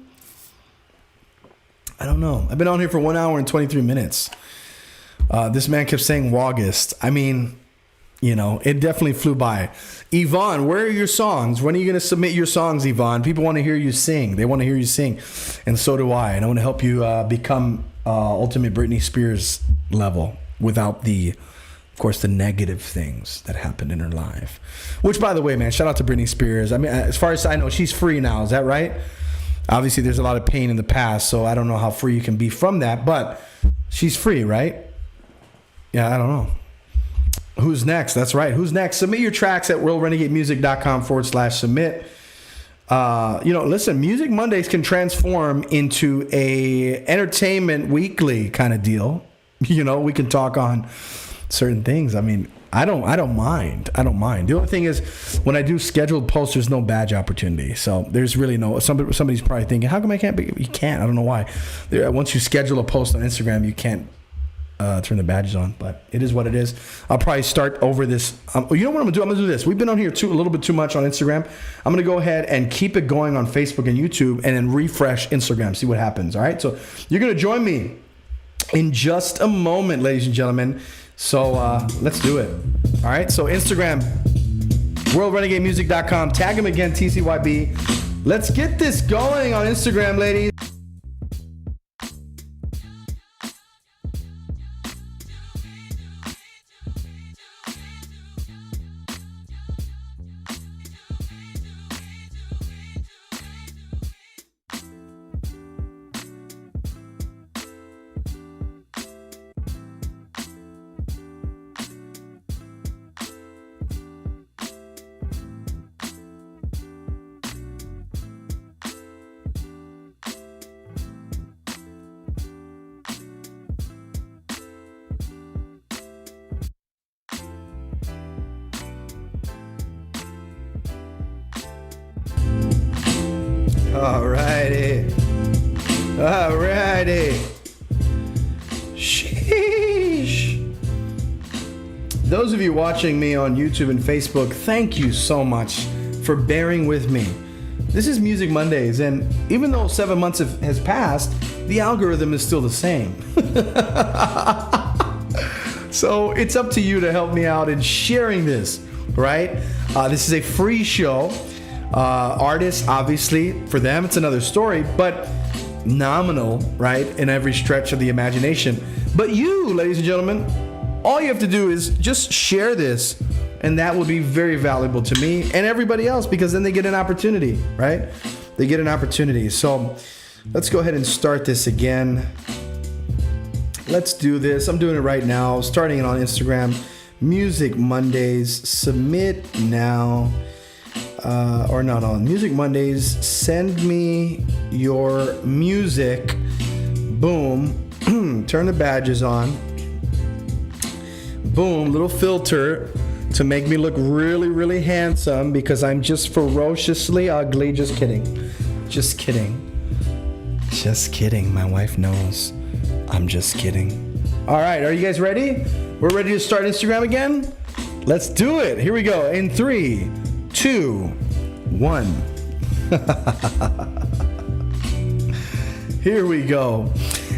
I don't know. I've been on here for 1 hour and 23 minutes. This man kept saying August. I mean, it definitely flew by. Yvonne, where are your songs? When are you going to submit your songs, Yvonne? People want to hear you sing. They want to hear you sing. And so do I. And I want to help you become Ultimate Britney Spears level. without the, of course, the negative things that happened in her life. Which, by the way, man, shout out to Britney Spears. I mean, as far as I know, she's free now. Is that right? Obviously, there's a lot of pain in the past, so I don't know how free you can be from that, but she's free, right? Yeah, I don't know. Who's next? That's right. Who's next? Submit your tracks at worldrenegademusic.com/submit. Listen, Music Mondays can transform into a entertainment weekly kind of deal. We can talk on certain things. I mean, I don't mind. The only thing is, when I do scheduled posts, there's no badge opportunity. So there's really no. Somebody's probably thinking, how come I can't be? You can't. I don't know why. Once you schedule a post on Instagram, you can't turn the badges on. But it is what it is. I'll probably start over this. You know what I'm gonna do? I'm gonna do this. We've been on here a little bit too much on Instagram. I'm gonna go ahead and keep it going on Facebook and YouTube, and then refresh Instagram. See what happens. All right. So you're gonna join me in just a moment, ladies and gentlemen. So let's do it. All right. So Instagram, worldrenegademusic.com. Tag him again, TCYB. Let's get this going on Instagram, ladies. Alrighty. Sheesh. Those of you watching me on YouTube and Facebook, thank you so much for bearing with me. This is Music Mondays, and even though 7 months has passed, the algorithm is still the same. So it's up to you to help me out in sharing this, right? This is a free show. Artists, obviously, for them, it's another story, but nominal, right, in every stretch of the imagination. But you, ladies and gentlemen, all you have to do is just share this, and that will be very valuable to me and everybody else, because then they get an opportunity, right? They get an opportunity. So let's go ahead and start this again. Let's do this. I'm doing it right now, starting it on Instagram. Music Mondays, submit now. Music Mondays, send me your music. Boom. Turn the badges on. Boom, little filter to make me look really, really handsome because I'm just ferociously ugly. Just kidding. Just kidding. Just kidding. My wife knows. I'm just kidding. All right, are you guys ready? We're ready to start Instagram again? Let's do it. Here we go. In 3, 2, 1. Here we go.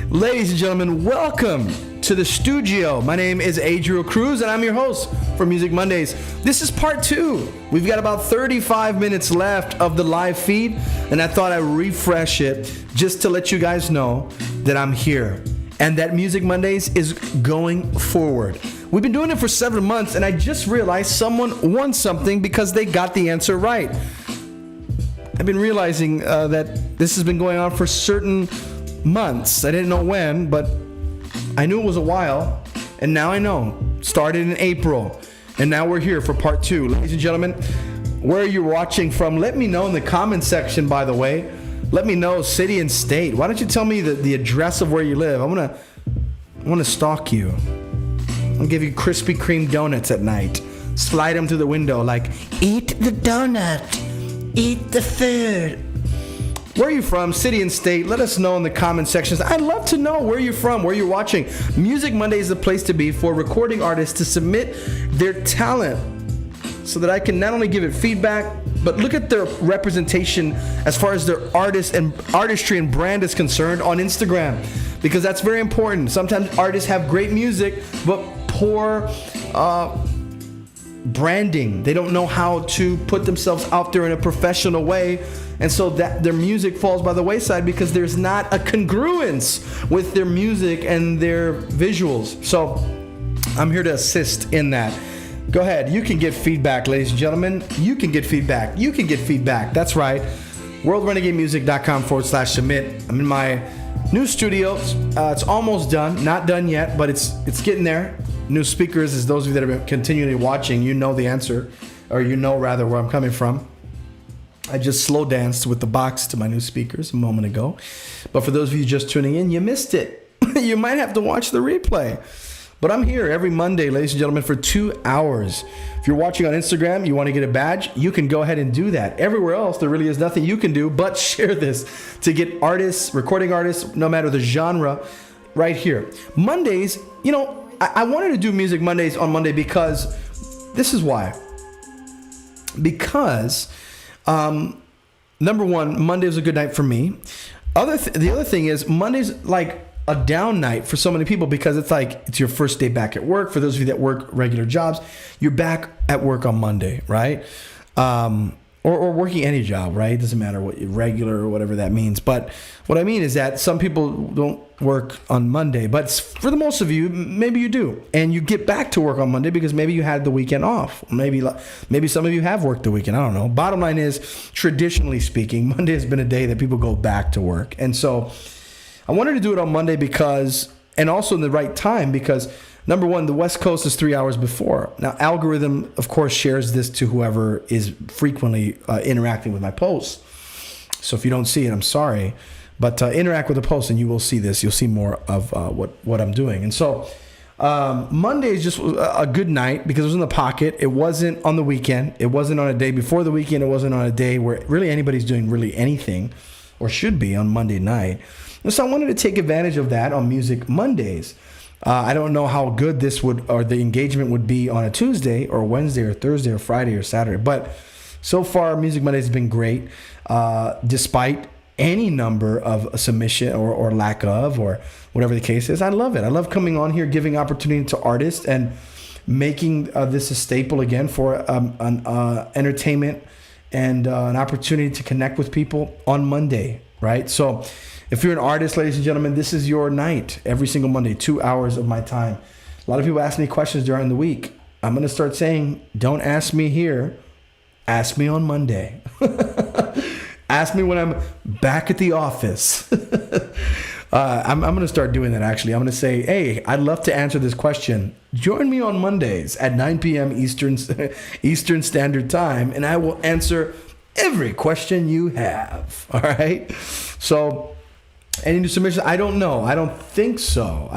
Ladies and gentlemen, welcome to the studio. My name is Adriel Cruz, and I'm your host for Music Mondays. This is part 2. We've got about 35 minutes left of the live feed, and I thought I'd refresh it just to let you guys know that I'm here and that Music Mondays is going forward. We've been doing it for 7 months, and I just realized someone won something because they got the answer right. I've been realizing that this has been going on for certain months. I didn't know when, but I knew it was a while, and now I know. Started in April, and now we're here for part 2. Ladies and gentlemen, where are you watching from? Let me know in the comment section, by the way. Let me know city and state. Why don't you tell me the address of where you live? I want to stalk you. I'll give you Krispy Kreme donuts at night. Slide them through the window like, eat the donut, eat the food. Where are you from, city and state? Let us know in the comment sections. I'd love to know where you're from, where you're watching. Music Monday is the place to be for recording artists to submit their talent so that I can not only give it feedback, but look at their representation as far as their artistry and brand is concerned on Instagram, because that's very important. Sometimes artists have great music, but poor branding. They don't know how to put themselves out there in a professional way, and so that their music falls by the wayside because there's not a congruence with their music and their visuals. So I'm here to assist in that. Go ahead. You can get feedback, ladies and gentlemen. You can get feedback. You can get feedback. That's right. WorldRenegadeMusic.com/submit. I'm in my new studio. It's almost done. Not done yet, but it's getting there. New speakers, as those of you that have been continually watching, you know the answer, or you know rather where I'm coming from. I just slow danced with the box to my new speakers a moment ago. But for those of you just tuning in, you missed it. You might have to watch the replay. But I'm here every Monday, ladies and gentlemen, for 2 hours. If you're watching on Instagram, you want to get a badge, you can go ahead and do that. Everywhere else, there really is nothing you can do but share this to get artists, recording artists, no matter the genre, right here. Mondays, you know, I wanted to do Music Mondays on Monday because this is why. Because, number one, Monday is a good night for me. The other thing is Monday's like a down night for so many people because it's your first day back at work. For those of you that work regular jobs, you're back at work on Monday, right? Or working any job, right? It doesn't matter what regular or whatever that means. But what I mean is that some people don't work on Monday, but for the most of you, maybe you do. And you get back to work on Monday because maybe you had the weekend off. Maybe some of you have worked the weekend. I don't know. Bottom line is, traditionally speaking, Monday has been a day that people go back to work. And so I wanted to do it on Monday because, and also in the right time, because number one, the West Coast is 3 hours before. Now, algorithm, of course, shares this to whoever is frequently interacting with my posts. So if you don't see it, I'm sorry. But interact with the post and you will see this. You'll see more of what I'm doing. And so Monday is just a good night because it was in the pocket. It wasn't on the weekend. It wasn't on a day before the weekend. It wasn't on a day where really anybody's doing really anything, or should be on Monday night. And so I wanted to take advantage of that on Music Mondays. I don't know how good this would, or the engagement would be on a Tuesday or Wednesday or Thursday or Friday or Saturday. But so far, Music Mondays has been great, despite any number of submission or lack of, or whatever the case is. I love it. I love coming on here, giving opportunity to artists and making this a staple again for entertainment and an opportunity to connect with people on Monday, right? So if you're an artist, ladies and gentlemen, this is your night every single Monday, 2 hours of my time. A lot of people ask me questions during the week. I'm going to start saying, don't ask me here. Ask me on Monday. Ask me when I'm back at the office. I'm going to start doing that, actually. I'm going to say, hey, I'd love to answer this question. Join me on Mondays at 9 p.m. Eastern Standard Time, and I will answer every question you have. All right? So any new submissions? I don't know. I don't think so.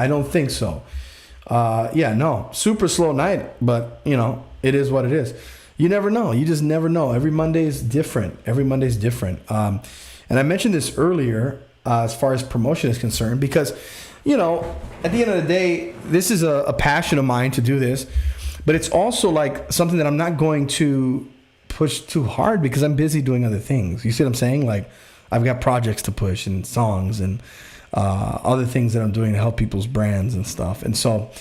Super slow night, but, you know, it is what it is. You never know. You just never know. Every Monday is different. And I mentioned this earlier as far as promotion is concerned because, you know, at the end of the day, this is a passion of mine to do this, but it's also like something that I'm not going to push too hard because I'm busy doing other things. You see what I'm saying? Like, I've got projects to push and songs and other things that I'm doing to help people's brands and stuff. And so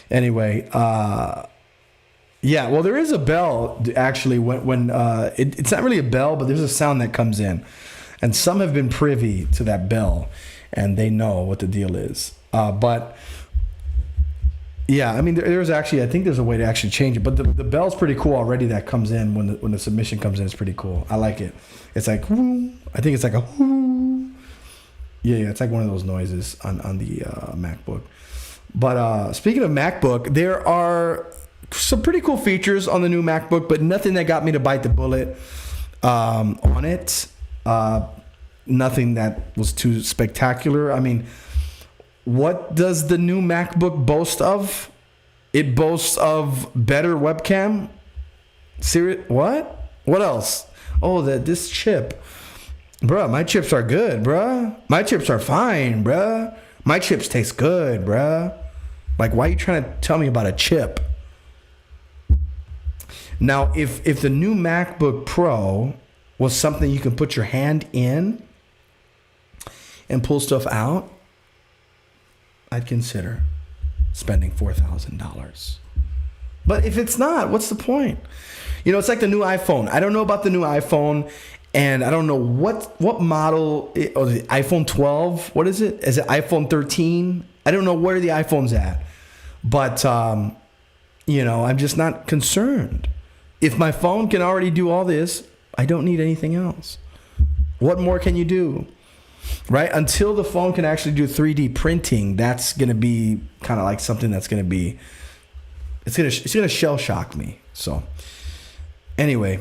anyway, well, there is a bell actually when it's not really a bell, but there's a sound that comes in, and some have been privy to that bell and they know what the deal is. But yeah, I mean, there's actually, I think there's a way to actually change it, but the bell's pretty cool already that comes in when the submission comes in. It's pretty cool. I like it. It's like, whoo. I think it's like a whoo. Yeah, it's like one of those noises on the MacBook. But speaking of MacBook, there are some pretty cool features on the new MacBook, but nothing that got me to bite the bullet on it. Nothing that was too spectacular. I mean, what does the new MacBook boast of? It boasts of better webcam. What? What else? Oh, this chip. Bruh, my chips are good, bruh. My chips are fine, bruh. My chips taste good, bruh. Like, why are you trying to tell me about a chip? Now, if the new MacBook Pro was something you can put your hand in and pull stuff out, I'd consider spending $4,000. But if it's not, what's the point? You know, it's like the new iPhone. I don't know about the new iPhone, and I don't know what model, or the iPhone 12, what is it? Is it iPhone 13? I don't know where the iPhone's at. But I'm just not concerned. If my phone can already do all this, I don't need anything else. What more can you do? Right? Until the phone can actually do 3D printing, that's going to be kind of like something that's going to be, it's going to shell shock me. So anyway,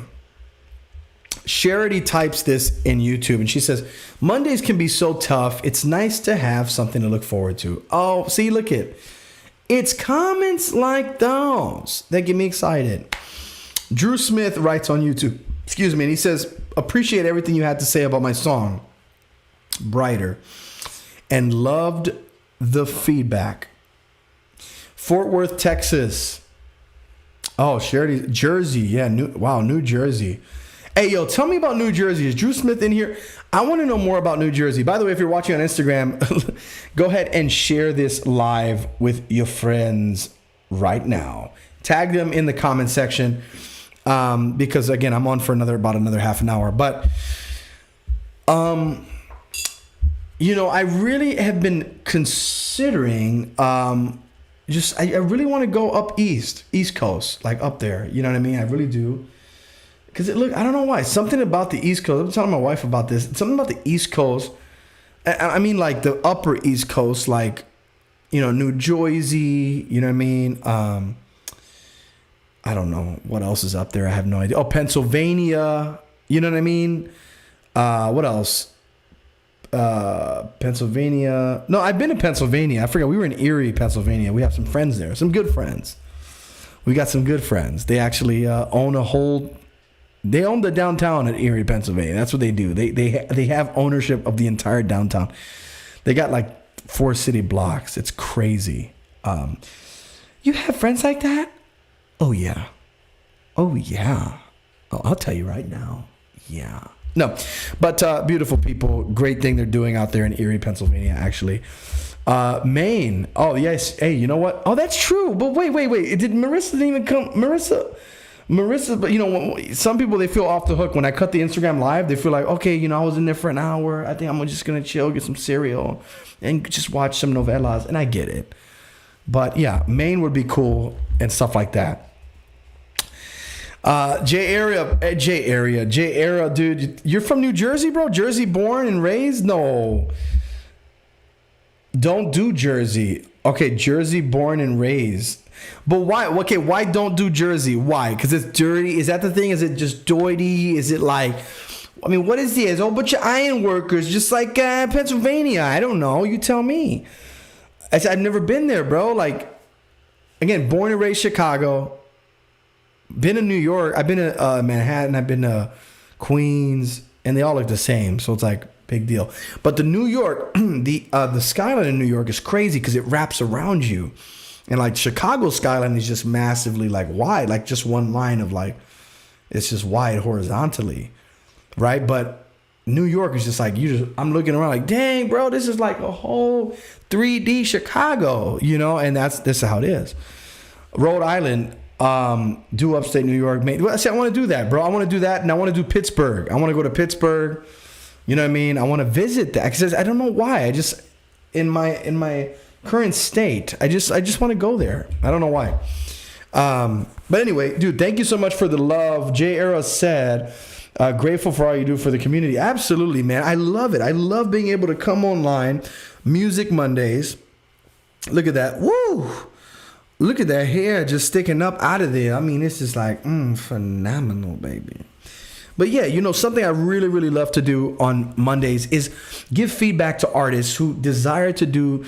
Charity types this in YouTube and she says, Mondays can be so tough. It's nice to have something to look forward to. Oh, see, look it. It's comments like those that get me excited. Drew Smith writes on YouTube, and he says, appreciate everything you had to say about my song, Brighter, and loved the feedback. Fort Worth, Texas. Oh, Charity, Jersey. Yeah, New Jersey. Hey, yo, tell me about New Jersey. Is Drew Smith in here? I want to know more about New Jersey. By the way, if you're watching on Instagram, go ahead and share this live with your friends right now. Tag them in the comment section because, again, I'm on for about another half an hour. But, I really have been considering I really want to go up East Coast, like up there. You know what I mean? I really do. Because I don't know why. Something about the East Coast. I'm telling my wife about this. Something about the East Coast. I mean, like the upper East Coast, like, New Jersey. You know what I mean? I don't know what else is up there. I have no idea. Oh, Pennsylvania. You know what I mean? What else? Pennsylvania. No, I've been to Pennsylvania. I forgot. We were in Erie, Pennsylvania. We have some friends there. Some good friends. We got some good friends. They actually They own the downtown at Erie, Pennsylvania. That's what they do. They have ownership of the entire downtown. They got like 4 city blocks. It's crazy. You have friends like that? Oh yeah. Oh, I'll tell you right now. Yeah. No, but beautiful people. Great thing they're doing out there in Erie, Pennsylvania. Actually, Maine. Oh yes. Hey, you know what? Oh, that's true. But wait. Did Marissa didn't even come? Marissa, but some people, they feel off the hook when I cut the Instagram live. They feel like, okay, I was in there for an hour. I think I'm just gonna chill, get some cereal, and just watch some novelas. And I get it, but yeah, Maine would be cool and stuff like that. J Area, dude, you're from New Jersey, bro? Jersey born and raised? No, don't do Jersey. Okay, Jersey born and raised. But why? Okay, why don't do Jersey? Why? Because it's dirty? Is that the thing? Is it just doity? Is it like, what is this? Oh, bunch of iron workers, just like Pennsylvania. I don't know. You tell me. I've never been there, bro. Like, again, born and raised Chicago. Been in New York. I've been to Manhattan. I've been to Queens, and they all look the same. So it's like big deal. But the New York, the skyline in New York is crazy because it wraps around you. And like Chicago skyline is just massively like wide, like just one line of like, it's just wide horizontally, right? But New York is just like, I'm looking around like, dang, bro, this is like a whole 3D Chicago, and this is how it is. Rhode Island, do upstate New York. See, I want to do that, bro. I want to do that, and I want to do Pittsburgh. I want to go to Pittsburgh. You know what I mean? I want to visit that because I don't know why. I just in my current state, I just want to go there. I don't know why. But anyway, dude, thank you so much for the love. J Era said, grateful for all you do for the community. Absolutely, man. I love it. I love being able to come online. Music Mondays. Look at that. Woo! Look at that hair just sticking up out of there. I mean, this is like phenomenal, baby. But yeah, something I really, really love to do on Mondays is give feedback to artists who desire to do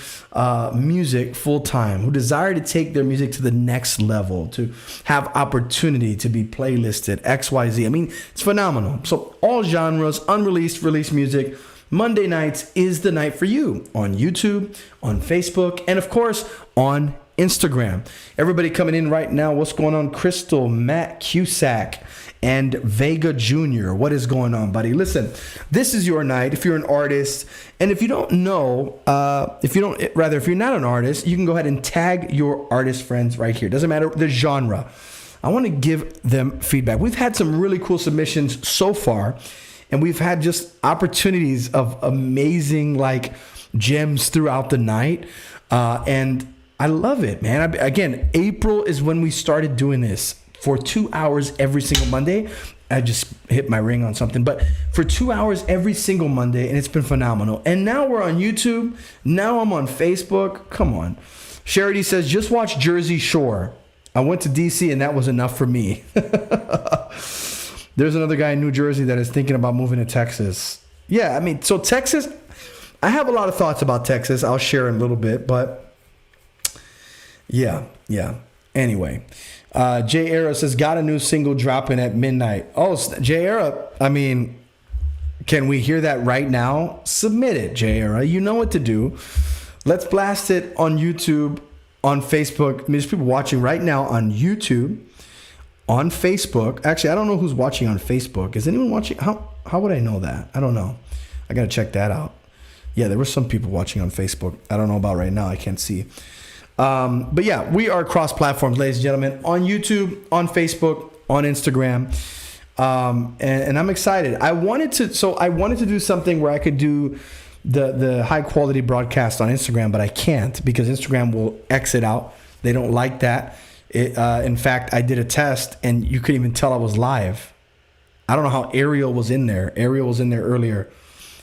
music full time, who desire to take their music to the next level, to have opportunity to be playlisted, XYZ. I mean, it's phenomenal. So all genres, unreleased, released music. Monday nights is the night for you on YouTube, on Facebook, and of course on Instagram. Everybody coming in right now. What's going on? Crystal, Matt Cusack, and Vega Jr. What is going on, buddy? Listen, this is your night if you're an artist. And if you don't know, if you're not an artist, you can go ahead and tag your artist friends right here. Doesn't matter the genre. I want to give them feedback. We've had some really cool submissions so far, and we've had just opportunities of amazing like gems throughout the night. And I love it, man. Again, April is when we started doing this for 2 hours every single Monday. I just hit my ring on something, but for 2 hours every single Monday, and it's been phenomenal. And now we're on YouTube. Now I'm on Facebook. Come on. Charity says, just watch Jersey Shore. I went to DC and that was enough for me. There's another guy in New Jersey that is thinking about moving to Texas. Yeah, I mean, so Texas, I have a lot of thoughts about Texas. I'll share in a little bit, but yeah. Anyway, Jay Era says, got a new single dropping at midnight. Oh, Jay Era, I mean, can we hear that right now? Submit it, Jay Era. You know what to do. Let's blast it on YouTube, on Facebook. I mean, there's people watching right now on YouTube, on Facebook. Actually, I don't know who's watching on Facebook. Is anyone watching? How would I know that? I don't know. I got to check that out. Yeah, there were some people watching on Facebook. I don't know about right now. I can't see. But yeah, we are cross platforms, ladies and gentlemen, on YouTube, on Facebook, on Instagram. And I'm excited. I wanted to do something where I could do the high quality broadcast on Instagram, but I can't because Instagram will exit out. They don't like that. In fact, I did a test and you couldn't even tell I was live. I don't know how Ariel was in there. Ariel was in there earlier.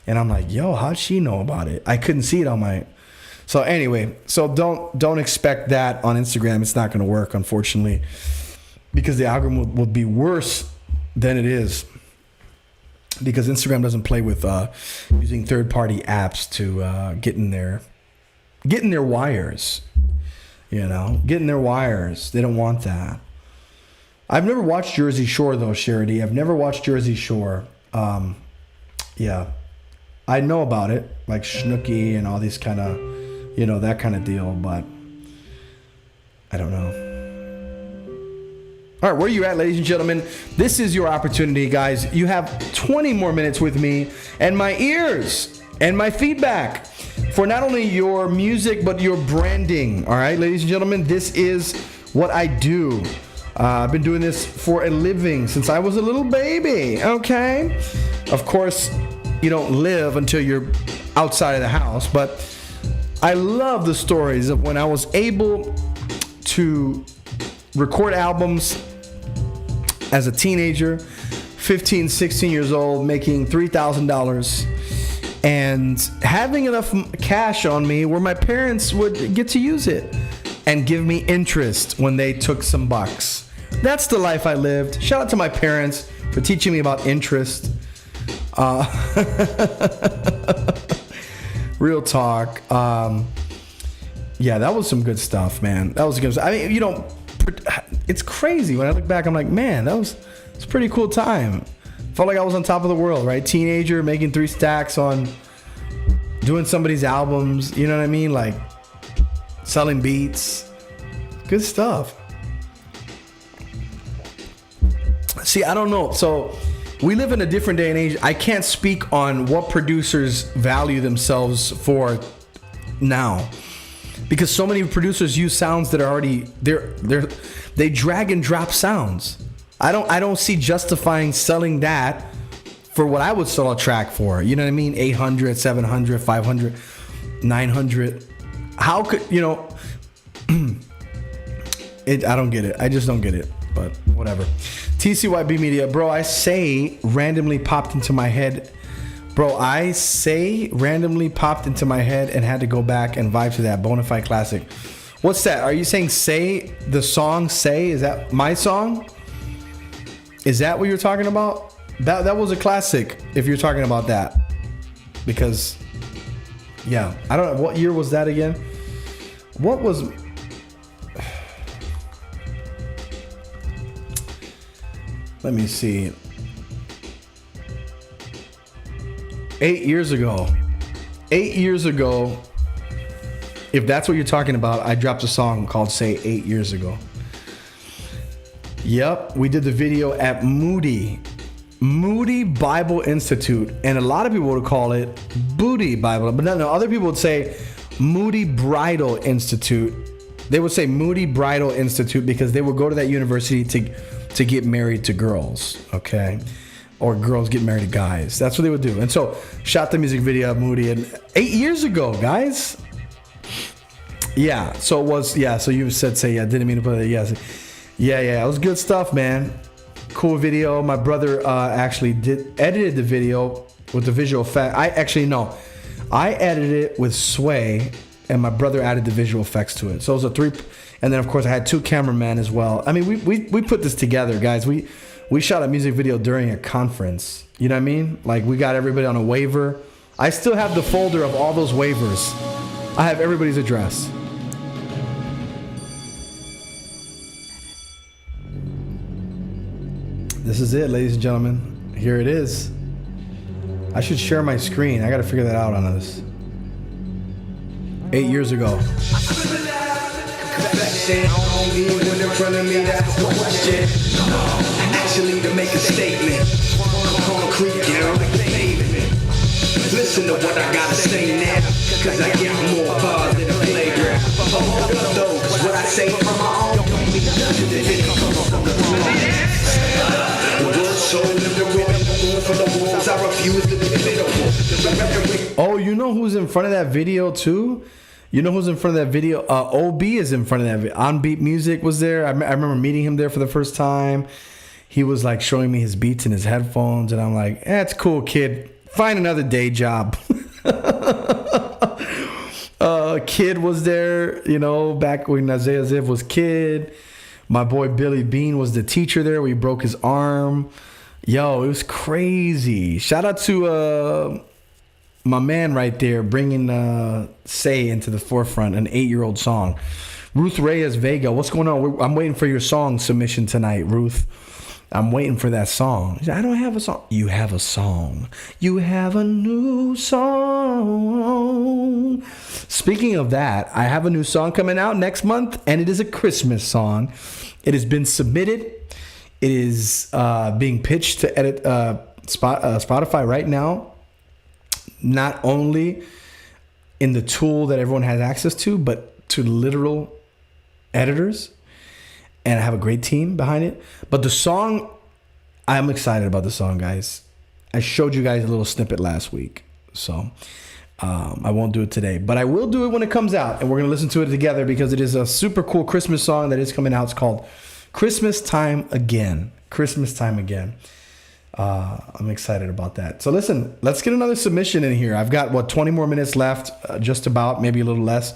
And I'm like, yo, how'd she know about it? I couldn't see it on my... So anyway, so don't expect that on Instagram. It's not going to work, unfortunately, because the algorithm will be worse than it is. Because Instagram doesn't play with using third-party apps to get in their wires. You know, get in their wires. They don't want that. I've never watched Jersey Shore though, Charity. I've never watched Jersey Shore. Yeah, I know about it, like Snooki and all these kind of, you know, that kind of deal, but I don't know. All right, where are you at, ladies and gentlemen? This is your opportunity, guys. You have 20 more minutes with me and my ears and my feedback for not only your music, but your branding. All right, ladies and gentlemen, this is what I do. I've been doing this for a living since I was a little baby, okay? Of course, you don't live until you're outside of the house, but I love the stories of when I was able to record albums as a teenager, 15, 16 years old, making $3,000 and having enough cash on me where my parents would get to use it and give me interest when they took some bucks. That's the life I lived. Shout out to my parents for teaching me about interest. Real talk. Yeah, that was some good stuff, man. That was good. I mean, you know, it's crazy when I look back. I'm like, man, it's a pretty cool time. Felt like I was on top of the world, right? Teenager making 3 stacks on doing somebody's albums. You know what I mean? Like selling beats. Good stuff. See, I don't know. So we live in a different day and age. I can't speak on what producers value themselves for now, because so many producers use sounds that are already they drag and drop sounds. I don't see justifying selling that for what I would sell a track for. You know what I mean? 800, 700, 500, 900. How could, you know, I don't get it. I just don't get it, but whatever. TCYB Media, bro, I say randomly popped into my head. Bro, I say randomly popped into my head and had to go back and vibe to that Bonafide classic. What's that? Are you saying Say, the song Say? Is that my song? Is that what you're talking about? That was a classic if you're talking about that. Because, yeah, I don't know. What year was that again? What was... Let me see. 8 years ago. 8 years ago, if that's what you're talking about, I dropped a song called Say 8 years ago. Yep, we did the video at Moody Bible Institute, and a lot of people would call it Booty Bible, but no, other people would say Moody Bridal Institute. They would say Moody Bridal Institute because they would go to that university to get married to girls, okay? Or girls get married to guys. That's what they would do. And so, shot the music video of Moody, and 8 years ago, guys. Yeah, so it was, yeah, so you said, say, yeah, didn't mean to put it, yes. Yeah, it was good stuff, man. Cool video. My brother actually edited the video with the visual effect. I edited it with Sway, and my brother added the visual effects to it. So it was a 3, and then of course I had 2 cameramen as well. I mean, we put this together, guys. We shot a music video during a conference. You know what I mean? Like, we got everybody on a waiver. I still have the folder of all those waivers. I have everybody's address. This is it, ladies and gentlemen. Here it is. I should share my screen. I got to figure that out on this. 8 years ago. Actually, to make a statement, concrete, listen to what I gotta say now, cause I get more bars than a playground. Though, what I say from my own, oh, you know who's in front of that video too? You know who's in front of that video? OB is in front of that video. On Beat Music was there. I remember meeting him there for the first time. He was like showing me his beats in his headphones, and I'm like, it's cool, kid. Find another day job. Kid was there, you know, back when Isaiah Ziv was Kid. My boy Billy Bean was the teacher there. We broke his arm. Yo, it was crazy. Shout out to my man right there, bringing Say into the forefront, an 8-year-old song. Ruth Reyes Vega, what's going on? I'm waiting for your song submission tonight, Ruth. I'm waiting for that song. I don't have a song. You have a song. You have a new song. Speaking of that, I have a new song coming out next month, and it is a Christmas song. It has been submitted. It is being pitched to edit Spotify right now. Not only in the tool that everyone has access to, but to literal editors. And I have a great team behind it. But the song, I'm excited about the song, guys. I showed you guys a little snippet last week. So I won't do it today. But I will do it when it comes out. And we're going to listen to it together because it is a super cool Christmas song that is coming out. It's called Christmas Time Again. Christmas Time Again. I'm excited about that. So listen, let's get another submission in here. I've got, 20 more minutes left, just about, maybe a little less.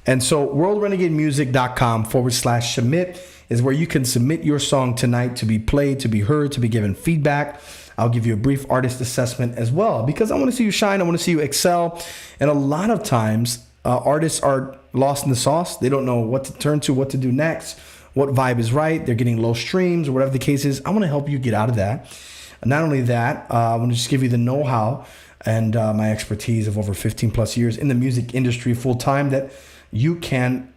And so worldrenegademusic.com/submit is where you can submit your song tonight to be played, to be heard, to be given feedback. I'll give you a brief artist assessment as well because I want to see you shine. I want to see you excel. And a lot of times artists are lost in the sauce. They don't know what to turn to, what to do next, what vibe is right. They're getting low streams or whatever the case is. I want to help you get out of that. Not only that, I want to just give you the know-how and my expertise of over 15 plus years in the music industry full time that you can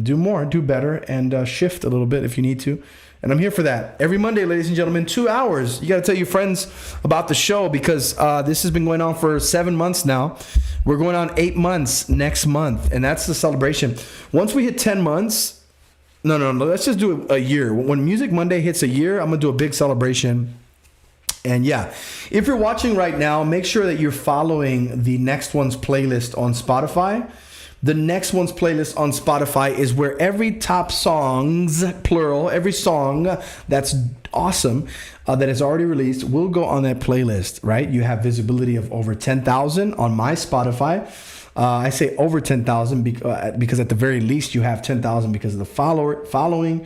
do more, do better, and shift a little bit if you need to. And I'm here for that. Every Monday, ladies and gentlemen, 2 hours. You got to tell your friends about the show because this has been going on for 7 months now. We're going on 8 months next month, and that's the celebration. Once we hit 10 months, no, let's just do a year. When Music Monday hits a year, I'm going to do a big celebration. And yeah, if you're watching right now, make sure that you're following the Next Ones playlist on Spotify. The Next Ones playlist on Spotify is where every top songs, plural, every song that's awesome that is already released will go on that playlist, right? You have visibility of over 10,000 on my Spotify. I say over 10,000 because at the very least you have 10,000 because of the following.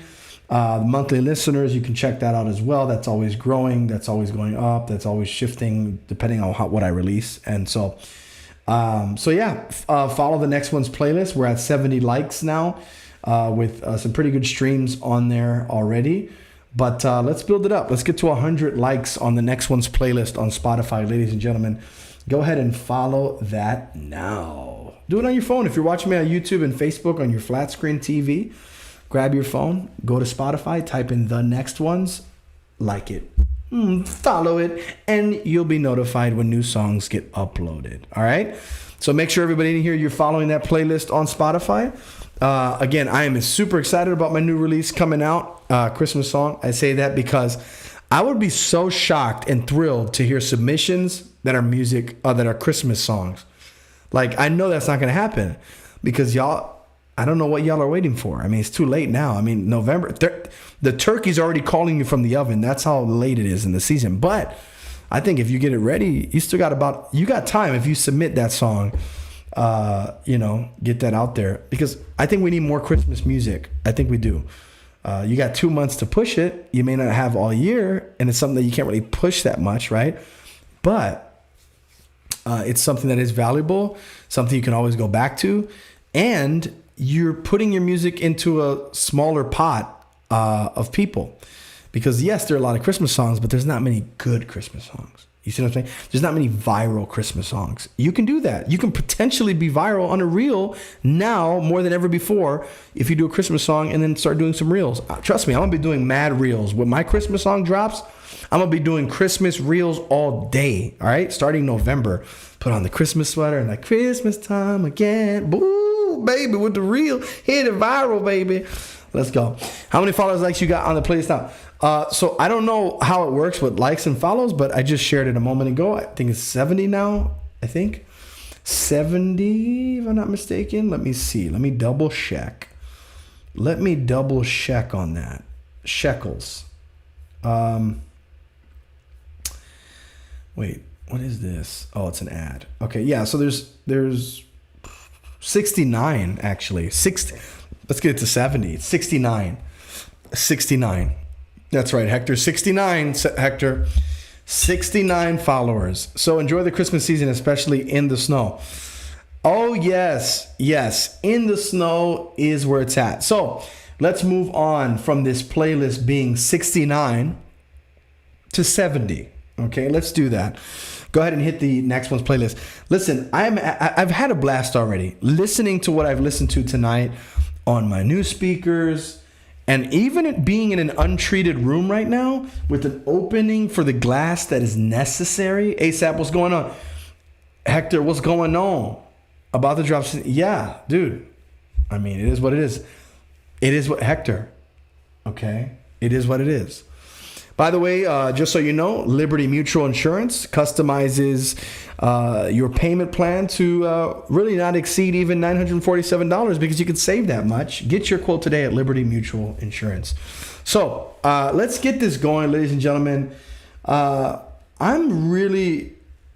Monthly listeners, you can check that out as well. That's always growing. That's always going up. That's always shifting depending on what I release. And so follow the Next Ones playlist. We're at 70 likes now with some pretty good streams on there already. But let's build it up. Let's get to 100 likes on the Next Ones playlist on Spotify, ladies and gentlemen. Go ahead and follow that now. Do it on your phone. If you're watching me on YouTube and Facebook on your flat screen TV, grab your phone, go to Spotify, type in The Next Ones, like it. Follow it, and you'll be notified when new songs get uploaded. All right? So make sure everybody in here, you're following that playlist on Spotify. Again, I am super excited about my new release coming out, Christmas song. I say that because I would be so shocked and thrilled to hear submissions that are music, that are Christmas songs. Like, I know that's not going to happen because y'all I don't know what y'all are waiting for. I mean, it's too late now. I mean, November, the turkey's already calling you from the oven. That's how late it is in the season. But I think if you get it ready, you got time if you submit that song, get that out there. Because I think we need more Christmas music. I think we do. You got 2 months to push it. You may not have all year, and it's something that you can't really push that much, right? But it's something that is valuable, something you can always go back to, and you're putting your music into a smaller pot of people. Because yes, there are a lot of Christmas songs, but there's not many good Christmas songs. You see what I'm saying? There's not many viral Christmas songs. You can do that. You can potentially be viral on a reel now more than ever before if you do a Christmas song and then start doing some reels. Trust me, I'm going to be doing mad reels. When my Christmas song drops, I'm going to be doing Christmas reels all day, all right? Starting November. Put on the Christmas sweater and like, Christmas time again. Boo, baby, with the reel. Hit it viral, baby. Let's go. How many followers, likes you got on the playlist now? So I don't know how it works with likes and follows, but I just shared it a moment ago. I think it's 70 now. 70, if I'm not mistaken. Let me see. Let me double check. On that. Shekels. Wait, what is this? Oh, it's an ad. Okay, yeah. So there's 69 actually. Let's get it to 70. It's 69. 69. That's right, Hector. 69, Hector. 69 followers. So enjoy the Christmas season, especially in the snow. Oh, yes. Yes. In the snow is where it's at. So let's move on from this playlist being 69 to 70. Okay, let's do that. Go ahead and hit the next one's playlist. Listen, I've had a blast already listening to what I've listened to tonight on my new speakers. And even it being in an untreated room right now with an opening for the glass that is necessary. ASAP, what's going on? Hector, what's going on? About the drops? Yeah, dude. I mean, it is what it is. It is what, Hector. Okay? It is what it is. By the way, just so you know, Liberty Mutual Insurance customizes your payment plan to really not exceed even $947 because you can save that much. Get your quote today at Liberty Mutual Insurance. So let's get this going, ladies and gentlemen. I'm really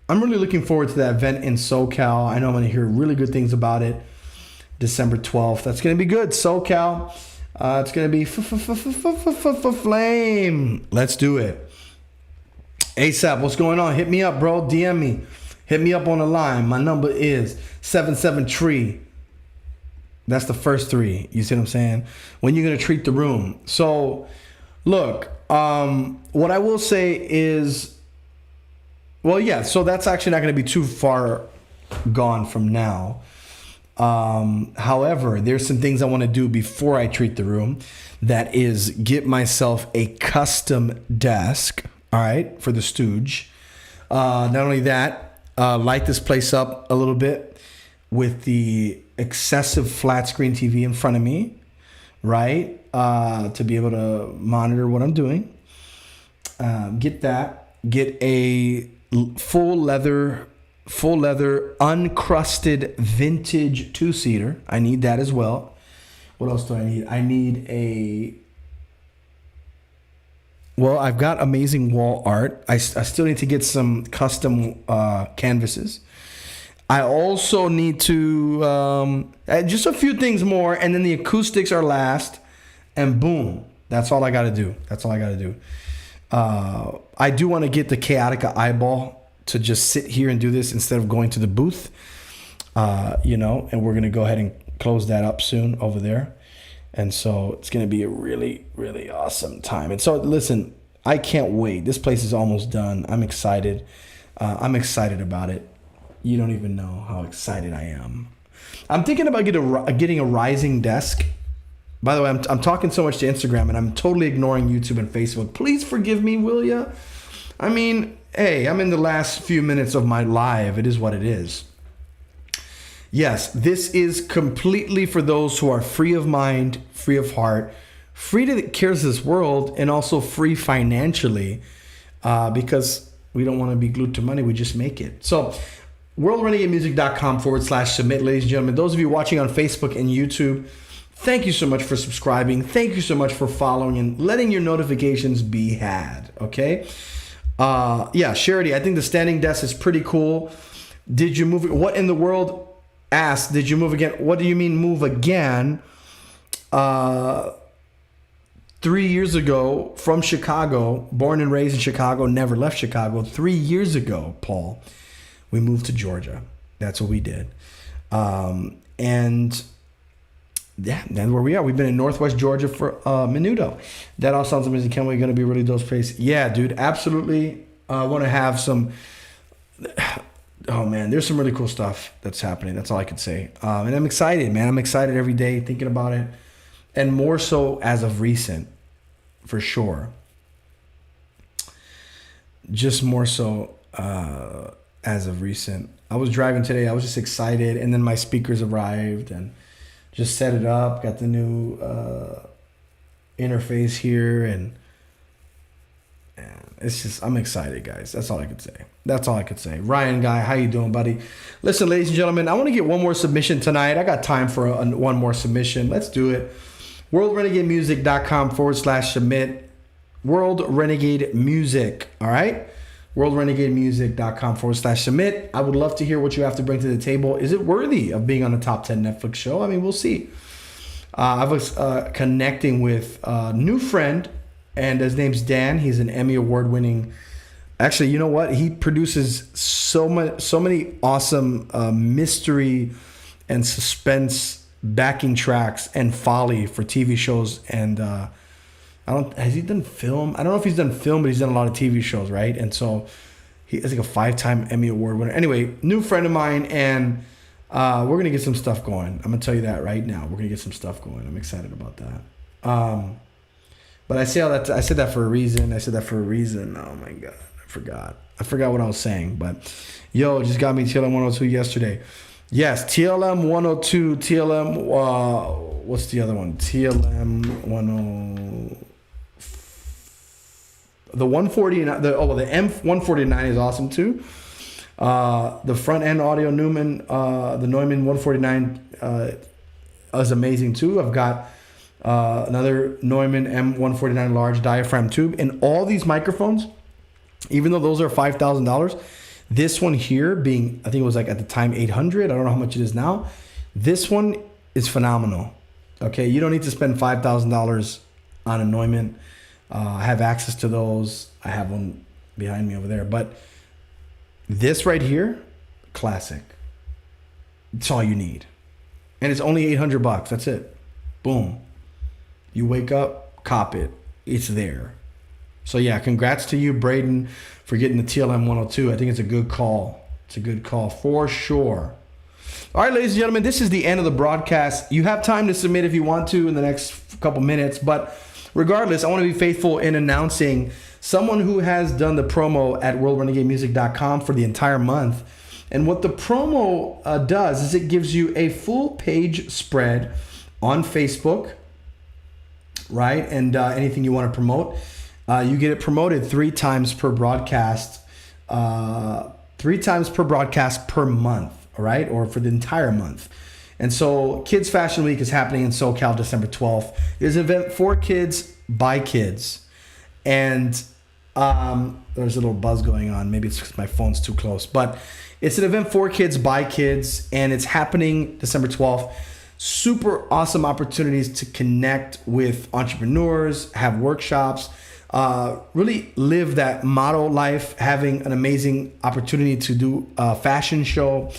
looking forward to that event in SoCal. I know I'm going to hear really good things about it. December 12th. That's going to be good. SoCal. It's going to be flame. Let's do it. ASAP, what's going on? Hit me up, bro. DM me. Hit me up on the line. My number is 773. That's the first 3. You see what I'm saying? When you're going to treat the room. So, look, what I will say is, well, yeah, so that's actually not going to be too far gone from now. However, there's some things I want to do before I treat the room. That is get myself a custom desk, all right, for the Stooge. Not only that, light this place up a little bit with the excessive flat screen TV in front of me, right, to be able to monitor what I'm doing. Get that. Get a full leather uncrusted vintage 2-seater. I need that as well. What else do I need? I need I've got amazing wall art. I still need to get some custom canvases. I also need to just a few things more, and then the acoustics are last, and boom, that's all I got to do. I do want to get the Chaotica eyeball to just sit here and do this instead of going to the booth, and we're going to go ahead and close that up soon over there. And so it's going to be a really, really awesome time. And so, listen, I can't wait. This place is almost done. I'm excited. I'm excited about it. You don't even know how excited I am. I'm thinking about getting a rising desk. By the way, I'm talking so much to Instagram, and I'm totally ignoring YouTube and Facebook. Please forgive me, will ya? I mean, hey, I'm in the last few minutes of my live. It is what it is. Yes, this is completely for those who are free of mind, free of heart, free to the cares of this world, and also free financially, because we don't want to be glued to money. We just make it. So WorldRenegadeMusic.com/submit, ladies and gentlemen. Those of you watching on Facebook and YouTube, thank you so much for subscribing. Thank you so much for following and letting your notifications be had. Okay. Yeah, Charity, I think the standing desk is pretty cool. Did you move? What in the world? Asked, did you move again? What do you mean move again? 3 years ago from Chicago, born and raised in Chicago, never left Chicago. 3 years ago, Paul, we moved to Georgia. That's what we did. And yeah, that's where we are. We've been in Northwest Georgia for Menudo. That all sounds amazing. Can't wait. Going to be really those place. Yeah, dude, absolutely. I want to have some. Oh man, there's some really cool stuff that's happening. That's all I can say. And I'm excited, man. I'm excited every day thinking about it, and more so as of recent, for sure. Just more so as of recent. I was driving today. I was just excited, and then my speakers arrived and just set it up. Got the new interface here, and it's just, I'm excited, guys. That's all I could say. That's all I could say. Ryan Guy, how you doing, buddy? Listen, ladies and gentlemen, I want to get one more submission tonight. I got time for one more submission. Let's do it. WorldRenegadeMusic.com/submit. World Renegade Music. All right. WorldRenegadeMusic.com/submit. I would love to hear what you have to bring to the table. Is it worthy of being on a top 10 Netflix show? I mean, we'll see. I was connecting with a new friend, and his name's Dan. He's an Emmy award-winning. Actually, you know what? He produces so many awesome mystery and suspense backing tracks and foley for TV shows. And has he done film? I don't know if he's done film, but he's done a lot of TV shows, right? And so he is like a 5-time Emmy award winner. Anyway, new friend of mine, and we're gonna get some stuff going. I'm gonna tell you that right now. We're gonna get some stuff going. I'm excited about that. But I say all that. I said that for a reason. Oh my God, I forgot what I was saying. But yo, just got me TLM 102 yesterday. Yes, TLM 102. TLM. What's the other one? TLM 10. The 149. The M149 is awesome too. The front end audio Neumann, the Neumann 149 is amazing too. I've got another Neumann M149 large diaphragm tube. And all these microphones, even though those are $5,000, this one here being, I think it was like at the time $800. I don't know how much it is now. This one is phenomenal. Okay, you don't need to spend $5,000 on a Neumann. I have access to those. I have one behind me over there. But this right here, classic. It's all you need. And it's only $800. That's it. Boom. You wake up, cop it. It's there. So yeah, congrats to you, Braden, for getting the TLM 102. I think it's a good call. It's a good call for sure. All right, ladies and gentlemen, this is the end of the broadcast. You have time to submit if you want to in the next couple minutes. But regardless, I want to be faithful in announcing someone who has done the promo at WorldRenegadeMusic.com for the entire month. And what the promo does is it gives you a full page spread on Facebook, right? And anything you want to promote, you get it promoted 3 times per broadcast, 3 times per broadcast per month, all right? Or for the entire month. And so Kids Fashion Week is happening in SoCal December 12th. There's an event for kids, by kids. And there's a little buzz going on. Maybe it's because my phone's too close. But it's an event for kids, by kids. And it's happening December 12th. Super awesome opportunities to connect with entrepreneurs, have workshops, really live that model life, having an amazing opportunity to do a fashion show,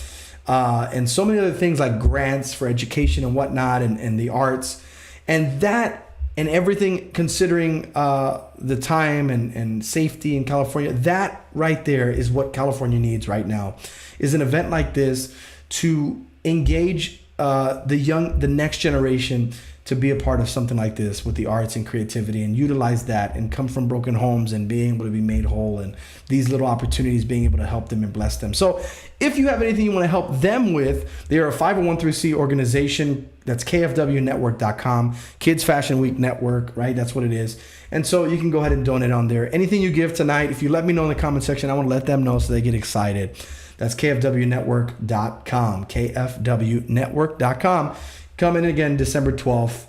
and so many other things like grants for education and whatnot, and the arts, and that and everything, considering the time and safety in California. That right there is what California needs right now, is an event like this to engage the next generation to be a part of something like this with the arts and creativity, and utilize that and come from broken homes and being able to be made whole, and these little opportunities being able to help them and bless them. So if you have anything you want to help them with, they are a 501(c) organization. That's KFWnetwork.com, Kids Fashion Week Network, right? That's what it is. And so you can go ahead and donate on there. Anything you give tonight, if you let me know in the comment section, I want to let them know so they get excited. That's KFWnetwork.com. KFWnetwork.com. Coming in again December 12th,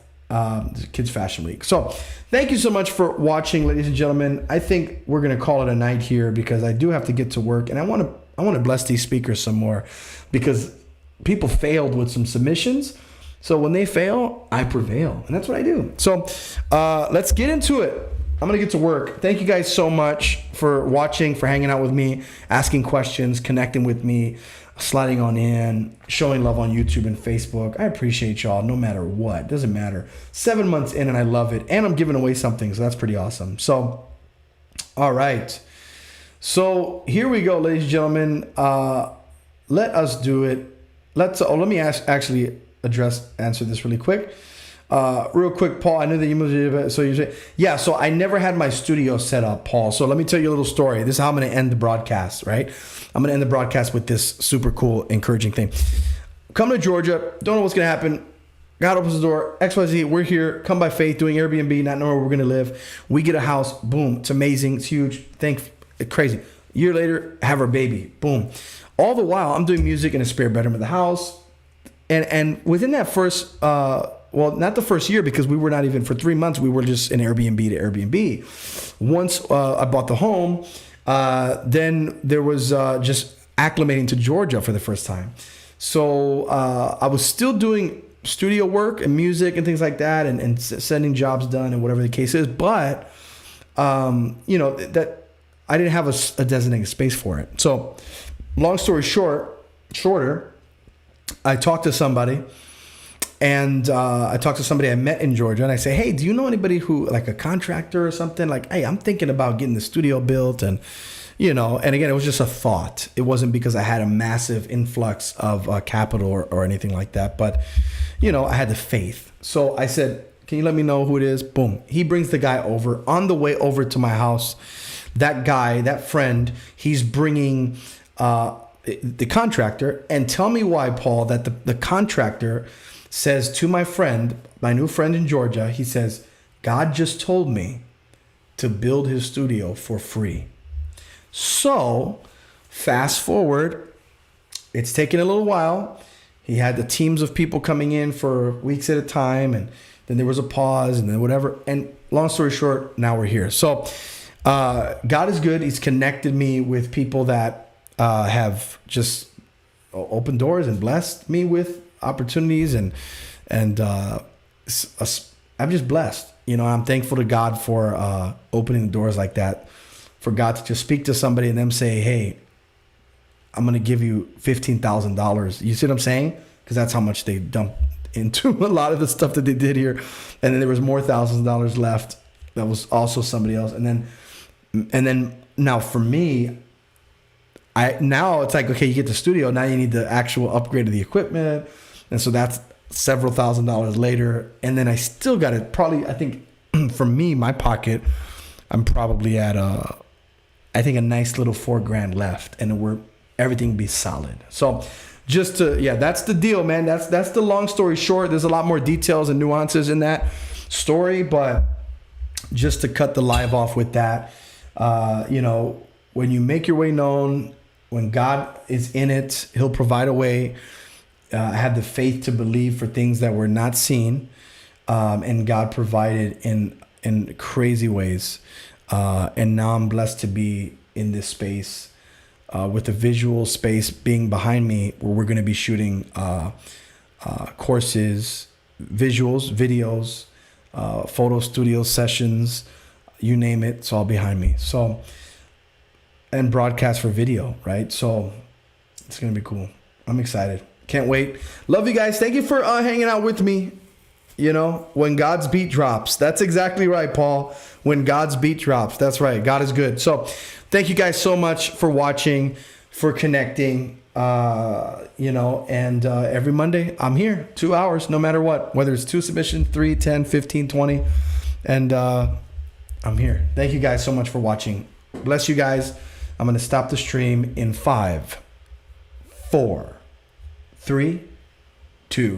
Kids Fashion Week. So thank you so much for watching, ladies and gentlemen. I think we're going to call it a night here because I do have to get to work, and I want to bless these speakers some more because people failed with some submissions. So when they fail, I prevail, and that's what I do. So let's get into it. I'm going to get to work. Thank you guys so much for watching, for hanging out with me, asking questions, connecting with me, sliding on in, showing love on YouTube and Facebook. I appreciate y'all no matter what. It doesn't matter. 7 months in and I love it. And I'm giving away something, so that's pretty awesome. So, all right. So here we go, ladies and gentlemen. Let us do it. Let me answer this really quick. Real quick, Paul, I knew that you moved. So you say, yeah, so I never had my studio set up, Paul. So let me tell you a little story. This is how I'm going to end the broadcast, right? I'm going to end the broadcast with this super cool, encouraging thing. Come to Georgia. Don't know what's going to happen. God opens the door. XYZ, we're here. Come by faith, doing Airbnb, not knowing where we're going to live. We get a house. Boom. It's amazing. It's huge. Crazy. A year later, have our baby. Boom. All the while, I'm doing music in a spare bedroom of the house. And within that first, well, not the first year, because we were not even, for 3 months, we were just in Airbnb to Airbnb. Once I bought the home, then there was just acclimating to Georgia for the first time. So I was still doing studio work and music and things like that, and sending jobs done and whatever the case is. But, that I didn't have a designated space for it. So long story shorter, I talked to somebody. And I talked to somebody I met in Georgia, and I say, hey, do you know anybody who, like a contractor or something? Like, hey, I'm thinking about getting the studio built. And, and again, it was just a thought. It wasn't because I had a massive influx of capital or anything like that. But, I had the faith. So I said, can you let me know who it is? Boom. He brings the guy over. On the way over to my house, that guy, that friend, he's bringing the contractor. And tell me why, Paul, that the contractor says to my friend, my new friend in Georgia, he says, God just told me to build his studio for free. So fast forward, it's taken a little while. He had the teams of people coming in for weeks at a time, and then there was a pause, and then whatever. And long story short, now we're here. So God is good. He's connected me with people that have just opened doors and blessed me with opportunities, and I'm just blessed. I'm thankful to God for opening the doors like that, for God to just speak to somebody and them say, hey, I'm going to give you $15,000. You see what I'm saying? Because that's how much they dumped into a lot of the stuff that they did here. And then there was more thousands of dollars left. That was also somebody else. And then now for me, now it's like, okay, you get the studio. Now you need the actual upgrade of the equipment. And so that's several $1,000s later. And then I still got it. Probably, I think for me, my pocket, I'm probably at a nice little $4,000 left, and everything be solid. So that's the deal, man. That's the long story short. There's a lot more details and nuances in that story, but just to cut the live off with that, when you make your way known, when God is in it, he'll provide a way. I had the faith to believe for things that were not seen, and God provided in crazy ways. And now I'm blessed to be in this space with the visual space being behind me, where we're going to be shooting courses, visuals, videos, photo studio sessions, you name it. It's all behind me. So, and broadcast for video, right? So it's going to be cool. I'm excited. Can't wait. Love you guys. Thank you for hanging out with me. When God's beat drops. That's exactly right, Paul. When God's beat drops. That's right. God is good. So thank you guys so much for watching, for connecting, and every Monday I'm here 2 hours, no matter what, whether it's 2 submissions, 3, 10, 15, 20. And I'm here. Thank you guys so much for watching. Bless you guys. I'm going to stop the stream in 5, 4, 3, 2.